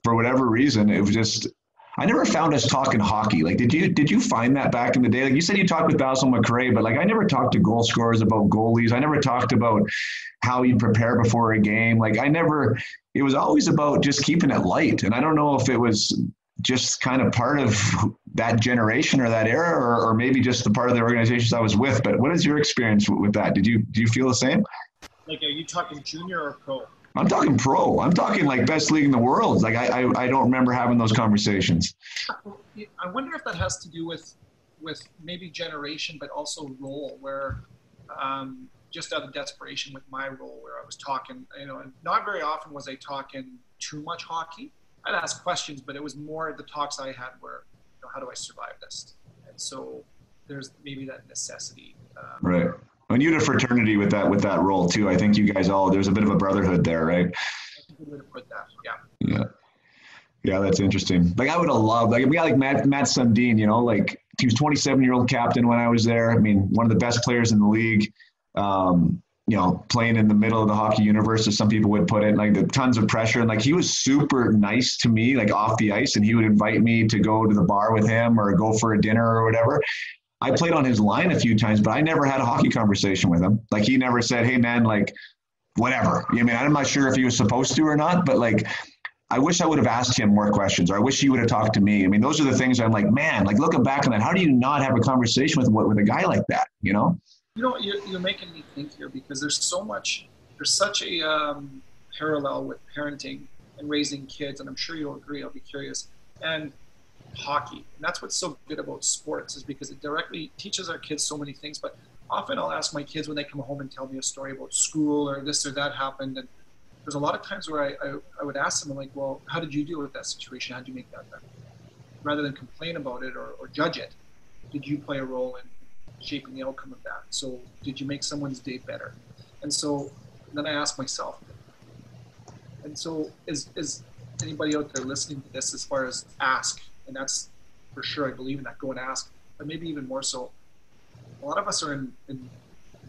Speaker 2: for whatever reason, it was just I never found us talking hockey. Like, did you find that back in the day? Like you said, you talked with Basil McRae, but like I never talked to goal scorers about goalies. I never talked about how you prepare before a game. Like it was always about just keeping it light. And I don't know if it was just kind of part of that generation or that era, or maybe just the part of the organizations I was with. But what is your experience with that? Do you feel the same?
Speaker 3: Like, are you talking junior or pro?
Speaker 2: I'm talking pro. I'm talking like best league in the world. Like I don't remember having those conversations.
Speaker 3: I wonder if that has to do with maybe generation, but also role, where just out of desperation with my role, where I was talking, and not very often was I talking too much hockey. I'd ask questions, but it was more the talks I had where, how do I survive this? And so there's maybe that necessity.
Speaker 2: Right. And you had a fraternity with that role too. I think you guys there's a bit of a brotherhood there, right?
Speaker 3: That's a good way to put that. Yeah.
Speaker 2: Yeah. Yeah, that's interesting. Like I would have loved, like we got like Matt Sundin, like he was 27-year-old captain when I was there. I mean, one of the best players in the league. Playing in the middle of the hockey universe, as some people would put it, like the tons of pressure. And like, he was super nice to me, like off the ice, and he would invite me to go to the bar with him or go for a dinner or whatever. I played on his line a few times, but I never had a hockey conversation with him. Like he never said, "Hey man, like whatever." I mean, I'm not sure if he was supposed to or not, but like, I wish I would have asked him more questions, or I wish he would have talked to me. I mean, those are the things I'm like, man, like looking back on that, how do you not have a conversation with a guy like that,
Speaker 3: You're making me think here, because there's such a parallel with parenting and raising kids, and I'm sure you'll agree, I'll be curious, and hockey. And that's what's so good about sports, is because it directly teaches our kids so many things. But often I'll ask my kids when they come home and tell me a story about school or this or that happened, and there's a lot of times where I would ask them, I'm like, well, how did you deal with that situation? How did you make that better? Rather than complain about it or judge it, did you play a role in shaping the outcome of that? So did you make someone's day better? And so then I ask myself, and so is anybody out there listening to this, as far as ask, and that's for sure, I believe in that, go and ask, but maybe even more so, a lot of us are in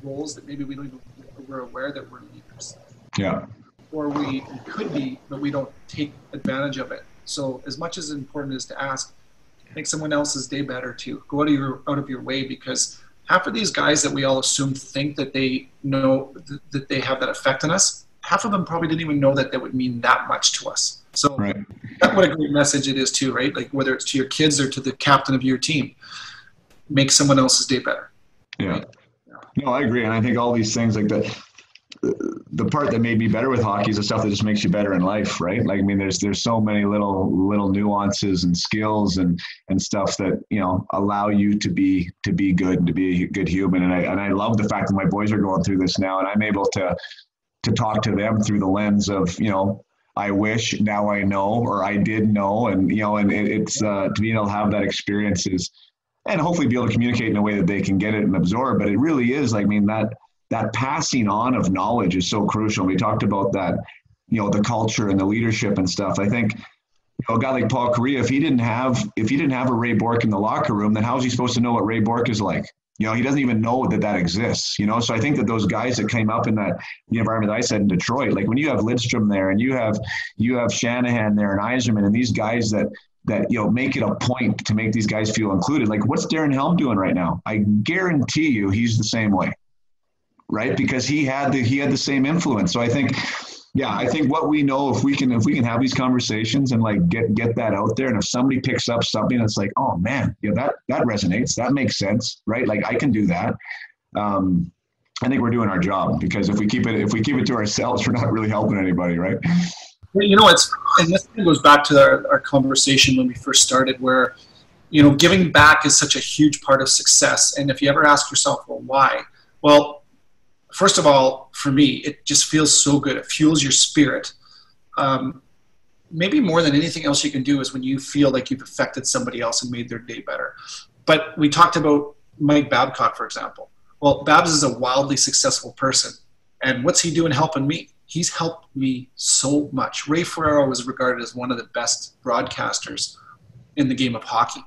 Speaker 3: roles that maybe we're aware that we're leaders.
Speaker 2: Yeah.
Speaker 3: Or we could be, but we don't take advantage of it. So as much as important it is to ask, make someone else's day better too. Go out of your way, because half of these guys that we all assume think that they know that they have that effect on us, half of them probably didn't even know that would mean that much to us. So
Speaker 2: right.
Speaker 3: That's what a great message it is too, right? Like whether it's to your kids or to the captain of your team, make someone else's day better.
Speaker 2: Yeah. Right? No, I agree. And I think all these things, like the part that made me better with hockey is the stuff that just makes you better in life, right? Like, I mean, there's so many little nuances and skills and stuff that, allow you to be good and to be a good human. And I love the fact that my boys are going through this now, and I'm able to talk to them through the lens of, I wish, now I know, or I did know. And, and it's to be able to have that experience and hopefully be able to communicate in a way that they can get it and absorb. But it really is, like, I mean, that passing on of knowledge is so crucial. We talked about that, the culture and the leadership and stuff. I think a guy like Paul Kariya, if he didn't have a Ray Bourque in the locker room, then how is he supposed to know what Ray Bourque is like? He doesn't even know that exists, So I think that those guys that came up in the environment that I said in Detroit, like when you have Lidstrom there and you have Shanahan there and Yzerman and these guys that make it a point to make these guys feel included. Like, what's Darren Helm doing right now? I guarantee you he's the same way. Right? Because he had the same influence. So I think what we know, if we can have these conversations and like get that out there, and if somebody picks up something that's like, oh man, that resonates, that makes sense, right? Like I can do that. I think we're doing our job, because if we keep it to ourselves, we're not really helping anybody, right?
Speaker 3: And this goes back to our conversation when we first started, where giving back is such a huge part of success. And if you ever ask yourself, well, why? Well, first of all, for me, it just feels so good. It fuels your spirit. Maybe more than anything else you can do is when you feel like you've affected somebody else and made their day better. But we talked about Mike Babcock, for example. Well, Babs is a wildly successful person. And what's he doing helping me? He's helped me so much. Ray Ferraro was regarded as one of the best broadcasters in the game of hockey.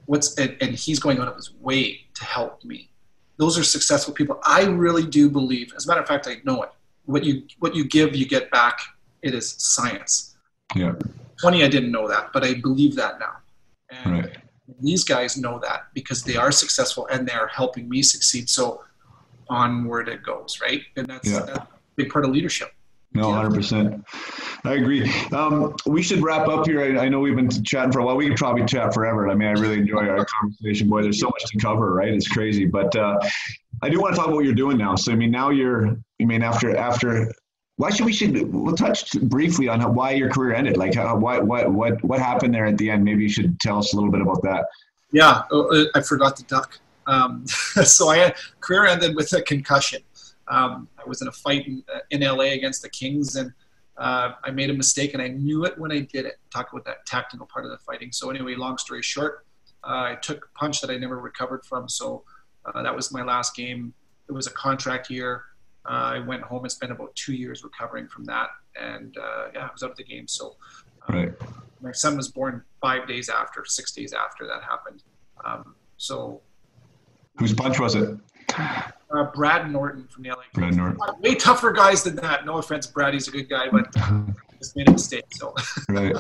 Speaker 3: And he's going out of his way to help me. Those are successful people. I really do believe, as a matter of fact, I know it. What you give, you get back. It is science.
Speaker 2: Yeah.
Speaker 3: 20, I didn't know that, but I believe that now. And
Speaker 2: right.
Speaker 3: These guys know that because they are successful and they are helping me succeed. So onward it goes, right? And that's a big part of leadership.
Speaker 2: No, 100%. I agree. We should wrap up here. I know we've been chatting for a while. We could probably chat forever. I mean, I really enjoy our conversation. Boy, there's so much to cover, right? It's crazy. But I do want to talk about what you're doing now. So, I mean, now after we'll touch briefly on why your career ended. Like, what happened there at the end? Maybe you should tell us a little bit about that.
Speaker 3: Yeah, I forgot to duck. So career ended with a concussion. I was in a fight in LA against the Kings, and I made a mistake, and I knew it when I did it. Talk about that tactical part of the fighting. So anyway, long story short, I took a punch that I never recovered from. So that was my last game. It was a contract year. I went home and spent about 2 years recovering from that. And I was out of the game. So
Speaker 2: right.
Speaker 3: My son was born 6 days after that happened. So
Speaker 2: whose punch was it?
Speaker 3: Brad Norton from the LA Kings.
Speaker 2: Brad Norton.
Speaker 3: Way tougher guys than that. No offense, Brad. He's a good guy, but just made a mistake. So
Speaker 2: right.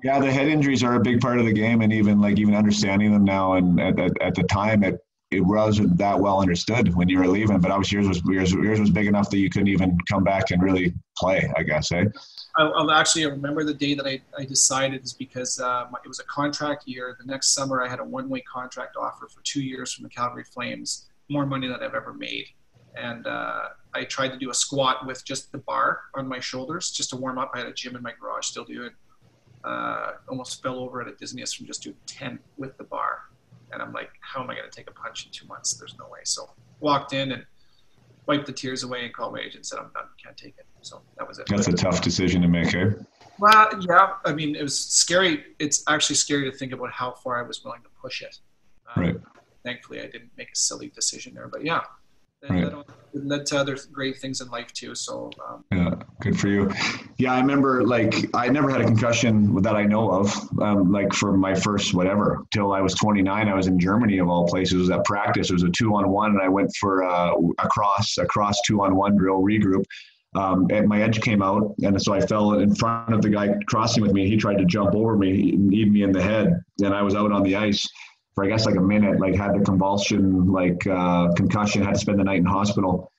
Speaker 2: Yeah, the head injuries are a big part of the game, and even understanding them now. And at the time, it wasn't that well understood when you were leaving. But yours was big enough that you couldn't even come back and really play, I guess, eh?
Speaker 3: I remember the day that I decided is because it was a contract year. The next summer, I had a one-way contract offer for 2 years from the Calgary Flames, more money than I've ever made. And I tried to do a squat with just the bar on my shoulders just to warm up. I had a gym in my garage, still do it. Almost fell over at a dizziness from just doing 10 with the bar. And I'm like, how am I going to take a punch in 2 months? There's no way. So walked in and wiped the tears away and called my agent and said, I'm done. Can't take it. So that was it.
Speaker 2: That's a tough decision to make, eh?
Speaker 3: Well, yeah. I mean, it was scary. It's actually scary to think about how far I was willing to push it.
Speaker 2: Right.
Speaker 3: Thankfully, I didn't make a silly decision there. But yeah,
Speaker 2: right.
Speaker 3: That led to other great things in life too. So
Speaker 2: yeah, good for you. Yeah, I remember I never had a concussion that I know of. For my first till I was 29. I was in Germany of all places. It was at practice. It was a 2-on-1, and I went for a cross 2-on-1 drill regroup. And my edge came out, and so I fell in front of the guy crossing with me. He tried to jump over me, kneed me in the head, and I was out on the ice for I guess like a minute, had the convulsion, concussion, had to spend the night in hospital.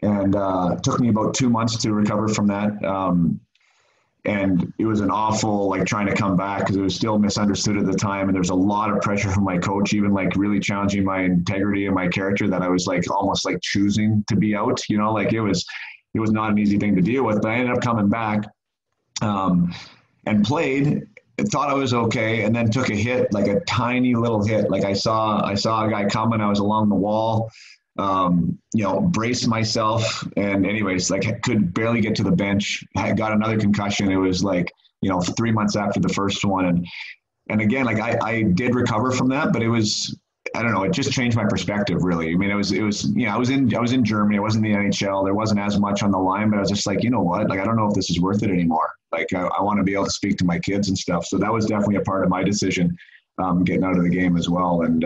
Speaker 2: And it took me about 2 months to recover from that. And it was an awful, trying to come back because it was still misunderstood at the time. And there was a lot of pressure from my coach, even really challenging my integrity and my character, that I was almost choosing to be out, it was not an easy thing to deal with. But I ended up coming back and played. Thought I was okay, and then took a hit, a tiny little hit. I saw a guy coming. I was along the wall, braced myself, and anyways, could barely get to the bench. I got another concussion. It was 3 months after the first one, and again, I did recover from that, but it was, I don't know, it just changed my perspective, really. I mean, I was I was in Germany. I was in the NHL. There wasn't as much on the line, but I was just you know what? I don't know if this is worth it anymore. I want to be able to speak to my kids and stuff. So that was definitely a part of my decision, getting out of the game as well. And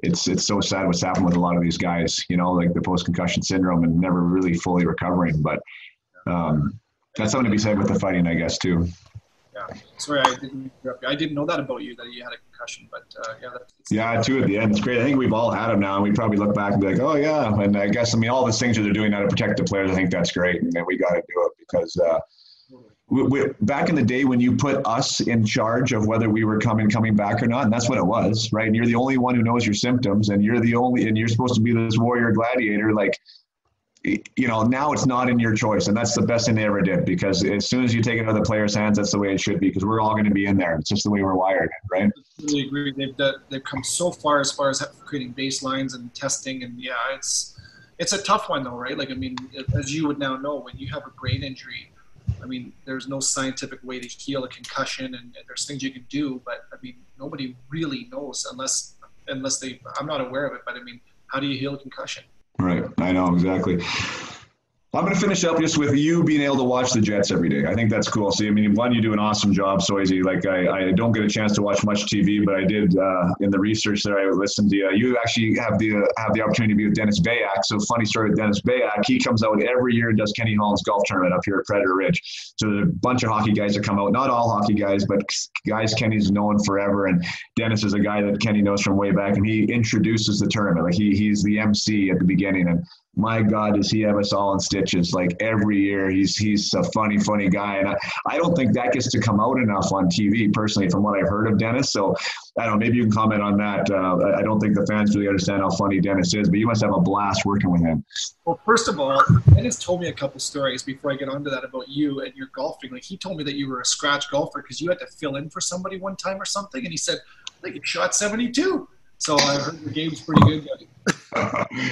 Speaker 2: it's so sad what's happened with a lot of these guys, the post-concussion syndrome and never really fully recovering. But that's something to be said with the fighting, I guess, too.
Speaker 3: Yeah. Sorry, I didn't interrupt you. I didn't know that about you, that you had a concussion. But
Speaker 2: too, at the end. It's great. I think we've all had them now, and we probably look back and be like, oh, yeah. And I guess, all the things that they're doing now to protect the players, I think that's great. And then we got to do it because back in the day when you put us in charge of whether we were coming back or not, and that's what it was, right? And you're the only one who knows your symptoms, and you're supposed to be this warrior gladiator. now it's not in your choice. And that's the best thing they ever did, because as soon as you take it out of the player's hands, that's the way it should be, because we're all going to be in there. It's just the way we're wired, right?
Speaker 3: I really agree. They've come so far as creating baselines and testing. And yeah, it's a tough one though, right? Like, I mean, as you would now know, when you have a brain injury, I mean, there's no scientific way to heal a concussion, and there's things you can do, but I mean, nobody really knows unless I'm not aware of it, but I mean, how do you heal a concussion?
Speaker 2: Right. I know, exactly. I'm going to finish up just with you being able to watch the Jets every day. I think that's cool. See, I mean, one, you do an awesome job, Soisy. Like, I don't get a chance to watch much TV, but I did in the research that I listened to. You actually have the opportunity to be with Dennis Bayak. So, funny story with Dennis Bayak. He comes out every year and does Kenny Holland's golf tournament up here at Predator Ridge. So there's a bunch of hockey guys that come out. Not all hockey guys, but guys Kenny's known forever. And Dennis is a guy that Kenny knows from way back, and he introduces the tournament. Like, he's the MC at the beginning, and my God, does he have us all in stitches? Like, every year, he's a funny guy. And I don't think that gets to come out enough on TV, personally, from what I've heard of Dennis. So, I don't know, maybe you can comment on that. I don't think the fans really understand how funny Dennis is, but you must have a blast working with him.
Speaker 3: Well, first of all, Dennis told me a couple stories before I get onto that about you and your golfing. Like, he told me that you were a scratch golfer because you had to fill in for somebody one time or something. And he said, I think you shot 72. So I heard the game's pretty good, buddy.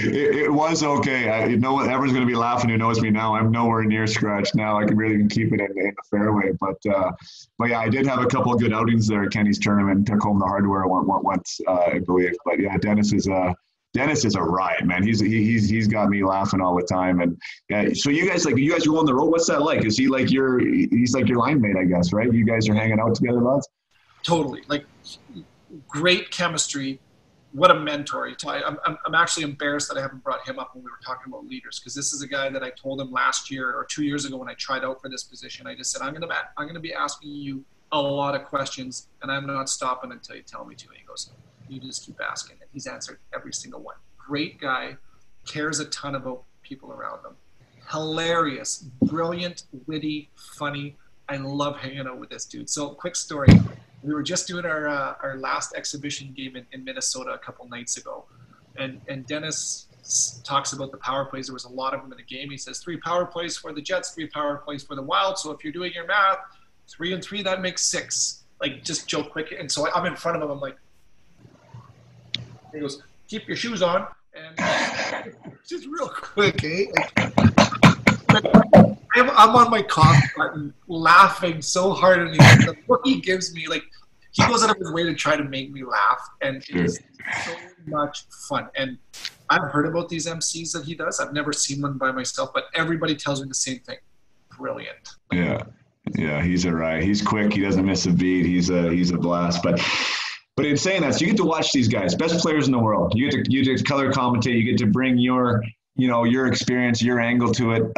Speaker 2: It was okay. Everyone's going to be laughing who knows me now. I'm nowhere near scratch now. I can really even keep it in the fairway. But yeah, I did have a couple of good outings there at Kenny's tournament. Took home the hardware once, I believe. But yeah, Dennis is a riot, man. He's got me laughing all the time. And yeah, so you guys go on the road. What's that like? Is he like he's like your line mate, I guess, right? You guys are hanging out together, lads?
Speaker 3: Totally. Like, great chemistry. What a mentor. I'm actually embarrassed that I haven't brought him up when we were talking about leaders, because this is a guy that I told him last year or 2 years ago when I tried out for this position. I just said, I'm going to be asking you a lot of questions, and I'm not stopping until you tell me to. And he goes, you just keep asking. And he's answered every single one. Great guy, cares a ton about people around him. Hilarious, brilliant, witty, funny. I love hanging out with this dude. So, quick story. We were just doing our last exhibition game in Minnesota a couple nights ago. And Dennis talks about the power plays. There was a lot of them in the game. He says 3 power plays for the Jets, 3 power plays for the Wild. So if you're doing your math, 3 and 3, that makes 6. Like, just joke quick. And so I'm in front of him. I'm like, he goes, keep your shoes on. And just real quick, eh? I'm on my cough button laughing so hard, and the look he gives me, like, he goes out of his way to try to make me laugh, and it is so much fun. And I've heard about these MCs that he does. I've never seen one by myself, but everybody tells me the same thing. Brilliant.
Speaker 2: Yeah, he's a riot. He's quick. He doesn't miss a beat. He's a blast. But in saying that, so you get to watch these guys, best players in the world. You get to color commentate. You get to bring your experience, your angle to it.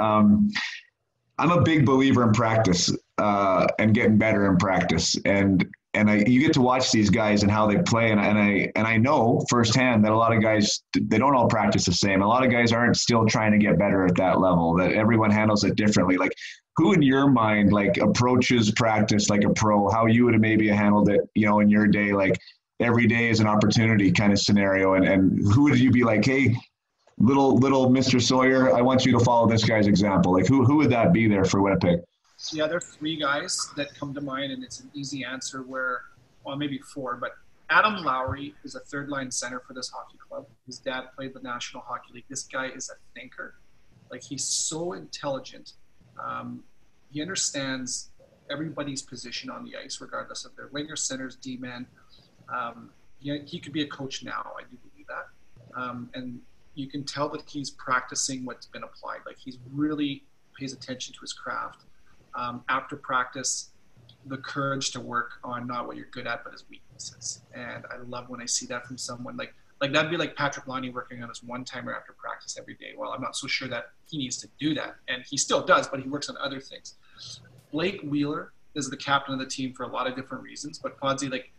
Speaker 2: I'm a big believer in practice and getting better in practice. And you get to watch these guys and how they play. And I know firsthand that a lot of guys, they don't all practice the same. A lot of guys aren't still trying to get better at that level, that everyone handles it differently. Like, who in your mind, like, approaches practice like a pro, how you would have maybe handled it, in your day, like every day is an opportunity kind of scenario. And who would you be like, hey, little Mr. Sawyer, I want you to follow this guy's example? Like, who would that be there for Winnipeg?
Speaker 3: Yeah, there are 3 guys that come to mind, and it's an easy answer maybe 4, but Adam Lowry is a third-line center for this hockey club. His dad played the National Hockey League. This guy is a thinker. Like, he's so intelligent. He understands everybody's position on the ice, regardless of their wingers, centers, D-men. He could be a coach now. I do believe that. And you can tell that he's practicing what's been applied. Like, he's really pays attention to his craft. After practice, the courage to work on not what you're good at, but his weaknesses. And I love when I see that from someone like that'd be like Patrick Lonnie working on his one-timer after practice every day. Well, I'm not so sure that he needs to do that. And he still does, but he works on other things. Blake Wheeler is the captain of the team for a lot of different reasons. But Podsy, like,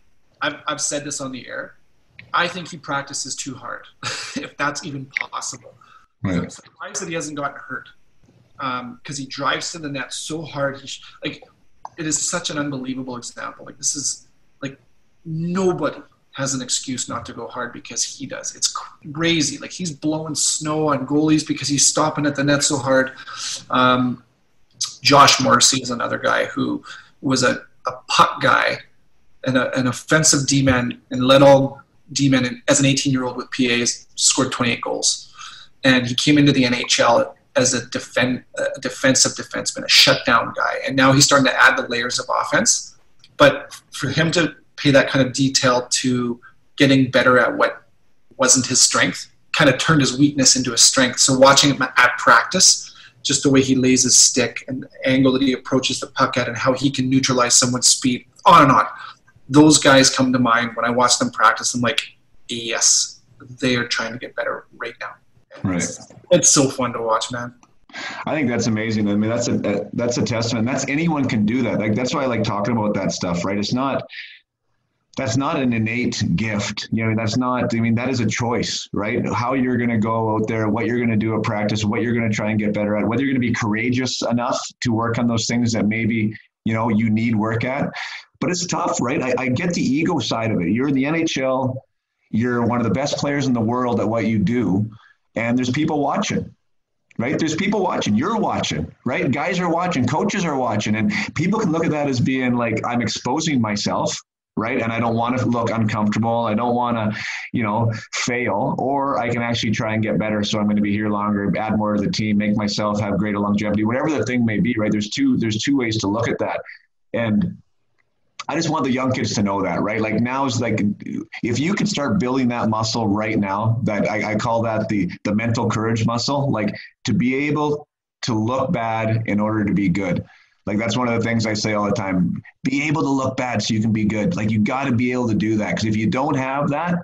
Speaker 3: I've said this on the air, I think he practices too hard, if that's even possible. Right. I'm surprised that he hasn't gotten hurt, because he drives to the net so hard. It is such an unbelievable example. Like, this is, like, nobody has an excuse not to go hard because he does. It's crazy. Like, he's blowing snow on goalies because he's stopping at the net so hard. Josh Morrissey is another guy who was a puck guy and an offensive D-man, and led all D-men as an 18-year-old with PAs, scored 28 goals. And he came into the NHL as a defensive defenseman, a shutdown guy. And now he's starting to add the layers of offense. But for him to pay that kind of detail to getting better at what wasn't his strength kind of turned his weakness into a strength. So watching him at practice, just the way he lays his stick and the angle that he approaches the puck at and how he can neutralize someone's speed, on and on. Those guys come to mind when I watch them practice. I'm like, yes, they are trying to get better right now.
Speaker 2: Right.
Speaker 3: It's so fun to watch, man.
Speaker 2: I think that's amazing. I mean, that's a testament. That's anyone can do that. Like, that's why I like talking about that stuff, right? That's not an innate gift. You know, that is a choice, right? How you're going to go out there, what you're going to do at practice, what you're going to try and get better at, whether you're going to be courageous enough to work on those things that maybe, you know, you need work at. But it's tough, right? I get the ego side of it. You're in the NHL. You're one of the best players in the world at what you do. And there's people watching, right? There's people watching. You're watching, right? Guys are watching. Coaches are watching. And people can look at that as being like, I'm exposing myself, right? And I don't want to look uncomfortable. I don't want to, you know, fail. Or I can actually try and get better. So I'm going to be here longer, add more to the team, make myself have greater longevity, whatever the thing may be, right? There's two ways to look at that. And I just want the young kids to know that, right? Like, now is like, if you could start building that muscle right now, that I call that the mental courage muscle, like, to be able to look bad in order to be good. Like, that's one of the things I say all the time, be able to look bad so you can be good. Like, you got to be able to do that. Because if you don't have that,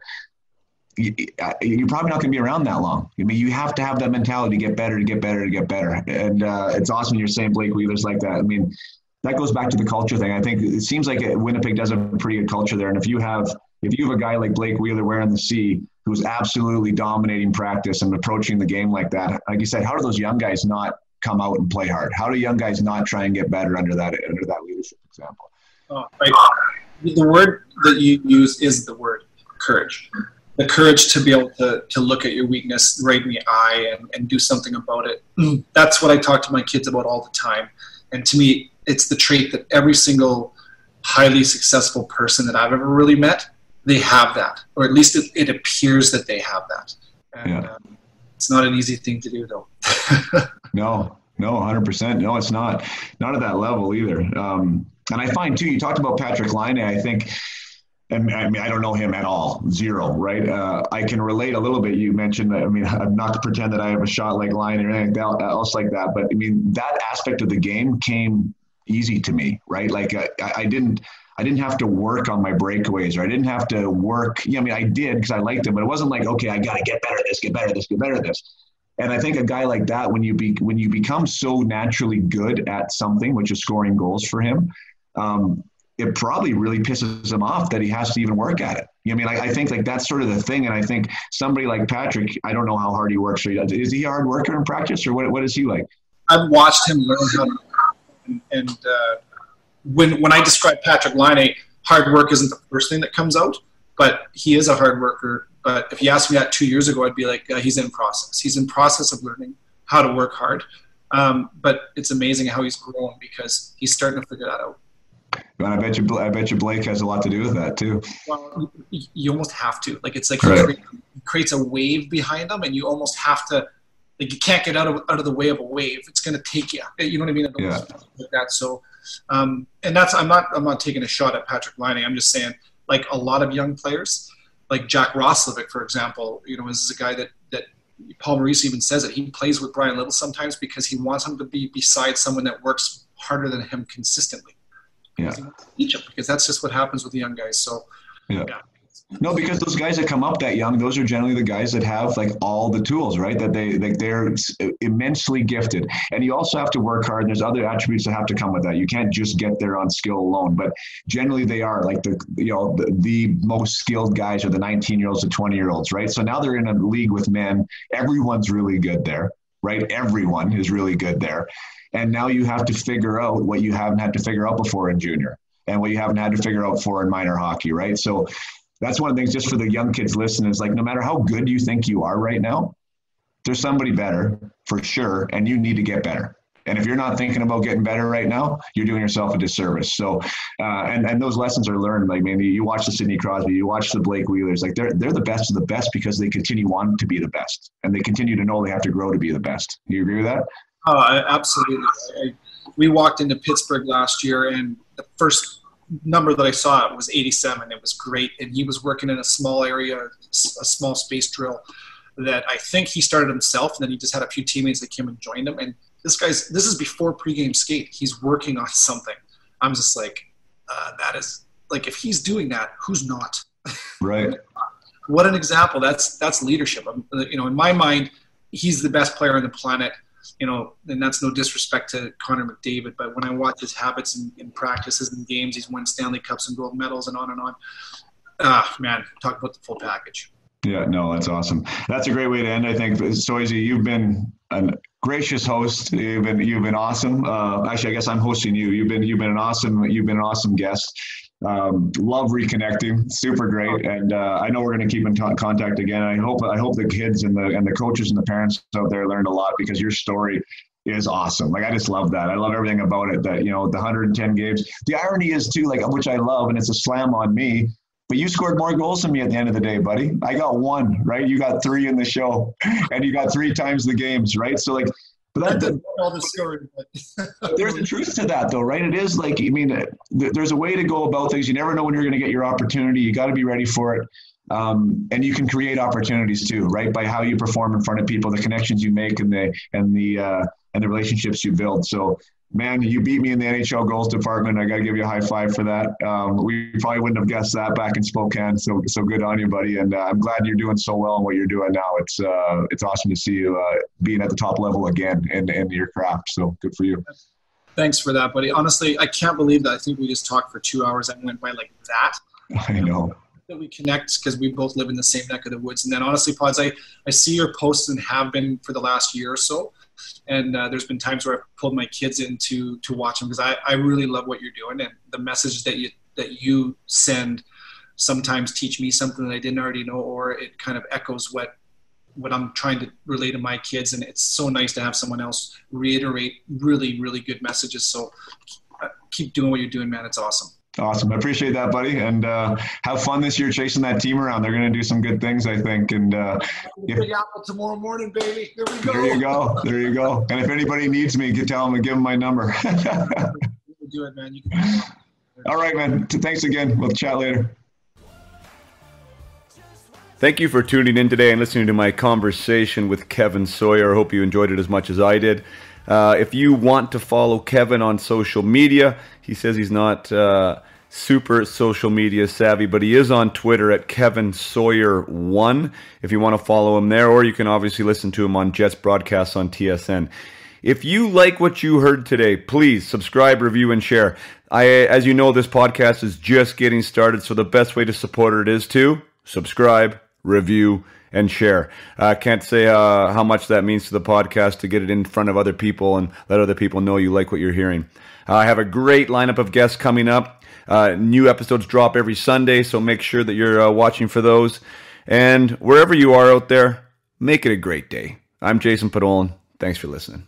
Speaker 2: you're probably not going to be around that long. I mean, you have to have that mentality to get better. And it's awesome you're saying Blake Wheeler's like that. I mean, that goes back to the culture thing. I think it seems like Winnipeg does a pretty good culture there. And if you have a guy like Blake Wheeler wearing the C, who's absolutely dominating practice and approaching the game like that, like you said, how do those young guys not come out and play hard? How do young guys not try and get better under that leadership example?
Speaker 3: Right. The word that you use is the word courage. The courage to be able to look at your weakness right in the eye and do something about it. That's what I talk to my kids about all the time. And to me, it's the trait that every single highly successful person that I've ever really met, they have that, or at least it appears that they have that. And it's not an easy thing to do, though.
Speaker 2: No, 100%. No, it's not at that level either. And I find too, you talked about Patrick Laine, I think, and I mean, I don't know him at all, zero, right? I can relate a little bit. You mentioned that. I mean, I'm not to pretend that I have a shot like Laine or anything else like that, but I mean, that aspect of the game came easy to me, right? Like I didn't have to work on my breakaways, or I didn't have to work. I mean, I did because I liked them, but it wasn't like, okay, I got to get better at this, get better at this. And I think a guy like that, when you become so naturally good at something, which is scoring goals for him, it probably really pisses him off that he has to even work at it. I mean, I think like that's sort of the thing. And I think somebody like Patrick, I don't know how hard he works. Or is he a hard worker in practice, or what is he like?
Speaker 3: I've watched him learn how to. And when I describe Patrick Laine, hard work isn't the first thing that comes out, but he is a hard worker. But if you asked me that 2 years ago, I'd be like, he's in process. He's in process of learning how to work hard. But it's amazing how he's grown because he's starting to figure that out.
Speaker 2: And I bet you Blake has a lot to do with that too.
Speaker 3: Well, you almost have to. Like, it's like
Speaker 2: right.
Speaker 3: He creates a wave behind him, and you almost have to. Like, you can't get out of the way of a wave. It's going to take you. You know what I mean?
Speaker 2: Yeah.
Speaker 3: Like that. So, and that's I'm not taking a shot at Patrick Laine. I'm just saying, like, a lot of young players, like Jack Roslovic, for example, you know, is a guy that Paul Maurice even says it. He plays with Brian Little sometimes because he wants him to be beside someone that works harder than him consistently.
Speaker 2: Yeah.
Speaker 3: He wants to teach him, because that's just what happens with the young guys. So, yeah.
Speaker 2: No, because those guys that come up that young, those are generally the guys that have like all the tools, right? That they're immensely gifted. And you also have to work hard. There's other attributes that have to come with that. You can't just get there on skill alone, but generally they are like the most skilled guys are the 19-year-olds, the 20-year-olds, right? So now they're in a league with men. Everyone's really good there, right? Everyone is really good there. And now you have to figure out what you haven't had to figure out before in junior, and what you haven't had to figure out for in minor hockey, right? So That's one of the things, just for the young kids listening, is like, no matter how good you think you are right now, there's somebody better for sure, and you need to get better. And if you're not thinking about getting better right now, you're doing yourself a disservice. So, and those lessons are learned. Like, man, you watch the Sidney Crosby, you watch the Blake Wheelers, like they're the best of the best because they continue on to be the best, and they continue to know they have to grow to be the best. Do you agree with that?
Speaker 3: Oh, absolutely. We walked into Pittsburgh last year, and the first number that I saw was 87. It was great, and he was working in a small area, a small space drill that I think he started himself, and then he just had a few teammates that came and joined him. And this is before pregame skate. He's working on something. I'm just like, that is like, if he's doing that, who's not?
Speaker 2: Right.
Speaker 3: What an example. That's leadership. In my mind, he's the best player on the planet. And that's no disrespect to Connor McDavid, but when I watch his habits in practices and games, he's won Stanley Cups and gold medals and on and on. Man, talk about the full package.
Speaker 2: Yeah, no, that's awesome. That's a great way to end, I think. Soisy, you've been a gracious host. You've been awesome. Actually, I guess I'm hosting you. You've been an awesome guest. Love reconnecting. Super great. And I know we're going to keep in contact again. I hope the kids and the coaches and the parents out there learned a lot, because your story is awesome. Like, I just love that. I love everything about it, that, the 110 games. The irony is too, like, which I love, and it's a slam on me, but you scored more goals than me at the end of the day, buddy. I got 1, right? You got 3 in the show, and you got 3 times the games, right? So, like, but
Speaker 3: all the story.
Speaker 2: There's a truth to that, though, right? It is like, I mean, there's a way to go about things. You never know when you're going to get your opportunity. You got to be ready for it. And you can create opportunities too, right? By how you perform in front of people, the connections you make, and the relationships you build. So, man, you beat me in the NHL goals department. I got to give you a high five for that. We probably wouldn't have guessed that back in Spokane. So good on you, buddy. And I'm glad you're doing so well in what you're doing now. It's awesome to see you being at the top level again in your craft. So good for you.
Speaker 3: Thanks for that, buddy. Honestly, I can't believe that. I think we just talked for 2 hours and went by like that.
Speaker 2: I know.
Speaker 3: That we connect because we both live in the same neck of the woods. And then honestly, Pods, I see your posts and have been for the last year or so. And there's been times where I've pulled my kids in to watch them, because I really love what you're doing, and the message that you send sometimes teach me something that I didn't already know, or it kind of echoes what I'm trying to relay to my kids. And it's so nice to have someone else reiterate really, really good messages. So keep doing what you're doing, man. It's awesome.
Speaker 2: Awesome. I appreciate that, buddy. And have fun this year chasing that team around. They're going to do some good things, I think. And
Speaker 3: Big Apple tomorrow morning, baby. There we go.
Speaker 2: There you go. And if anybody needs me, tell them and give them my number.
Speaker 3: Do it, man.
Speaker 2: All right, man. Thanks again. We'll chat later.
Speaker 1: Thank you for tuning in today and listening to my conversation with Kevin Sawyer. I hope you enjoyed it as much as I did. If you want to follow Kevin on social media, he says he's not super social media savvy, but he is on Twitter at Kevin Sawyer1 if you want to follow him there, or you can obviously listen to him on Jets broadcasts on TSN. If you like what you heard today, please subscribe, review, and share. As you know, this podcast is just getting started, so the best way to support it is to subscribe, review, and share. I can't say how much that means to the podcast to get it in front of other people and let other people know you like what you're hearing. I have a great lineup of guests coming up. New episodes drop every Sunday, so make sure that you're watching for those. And wherever you are out there, make it a great day. I'm Jason Podollan. Thanks for listening.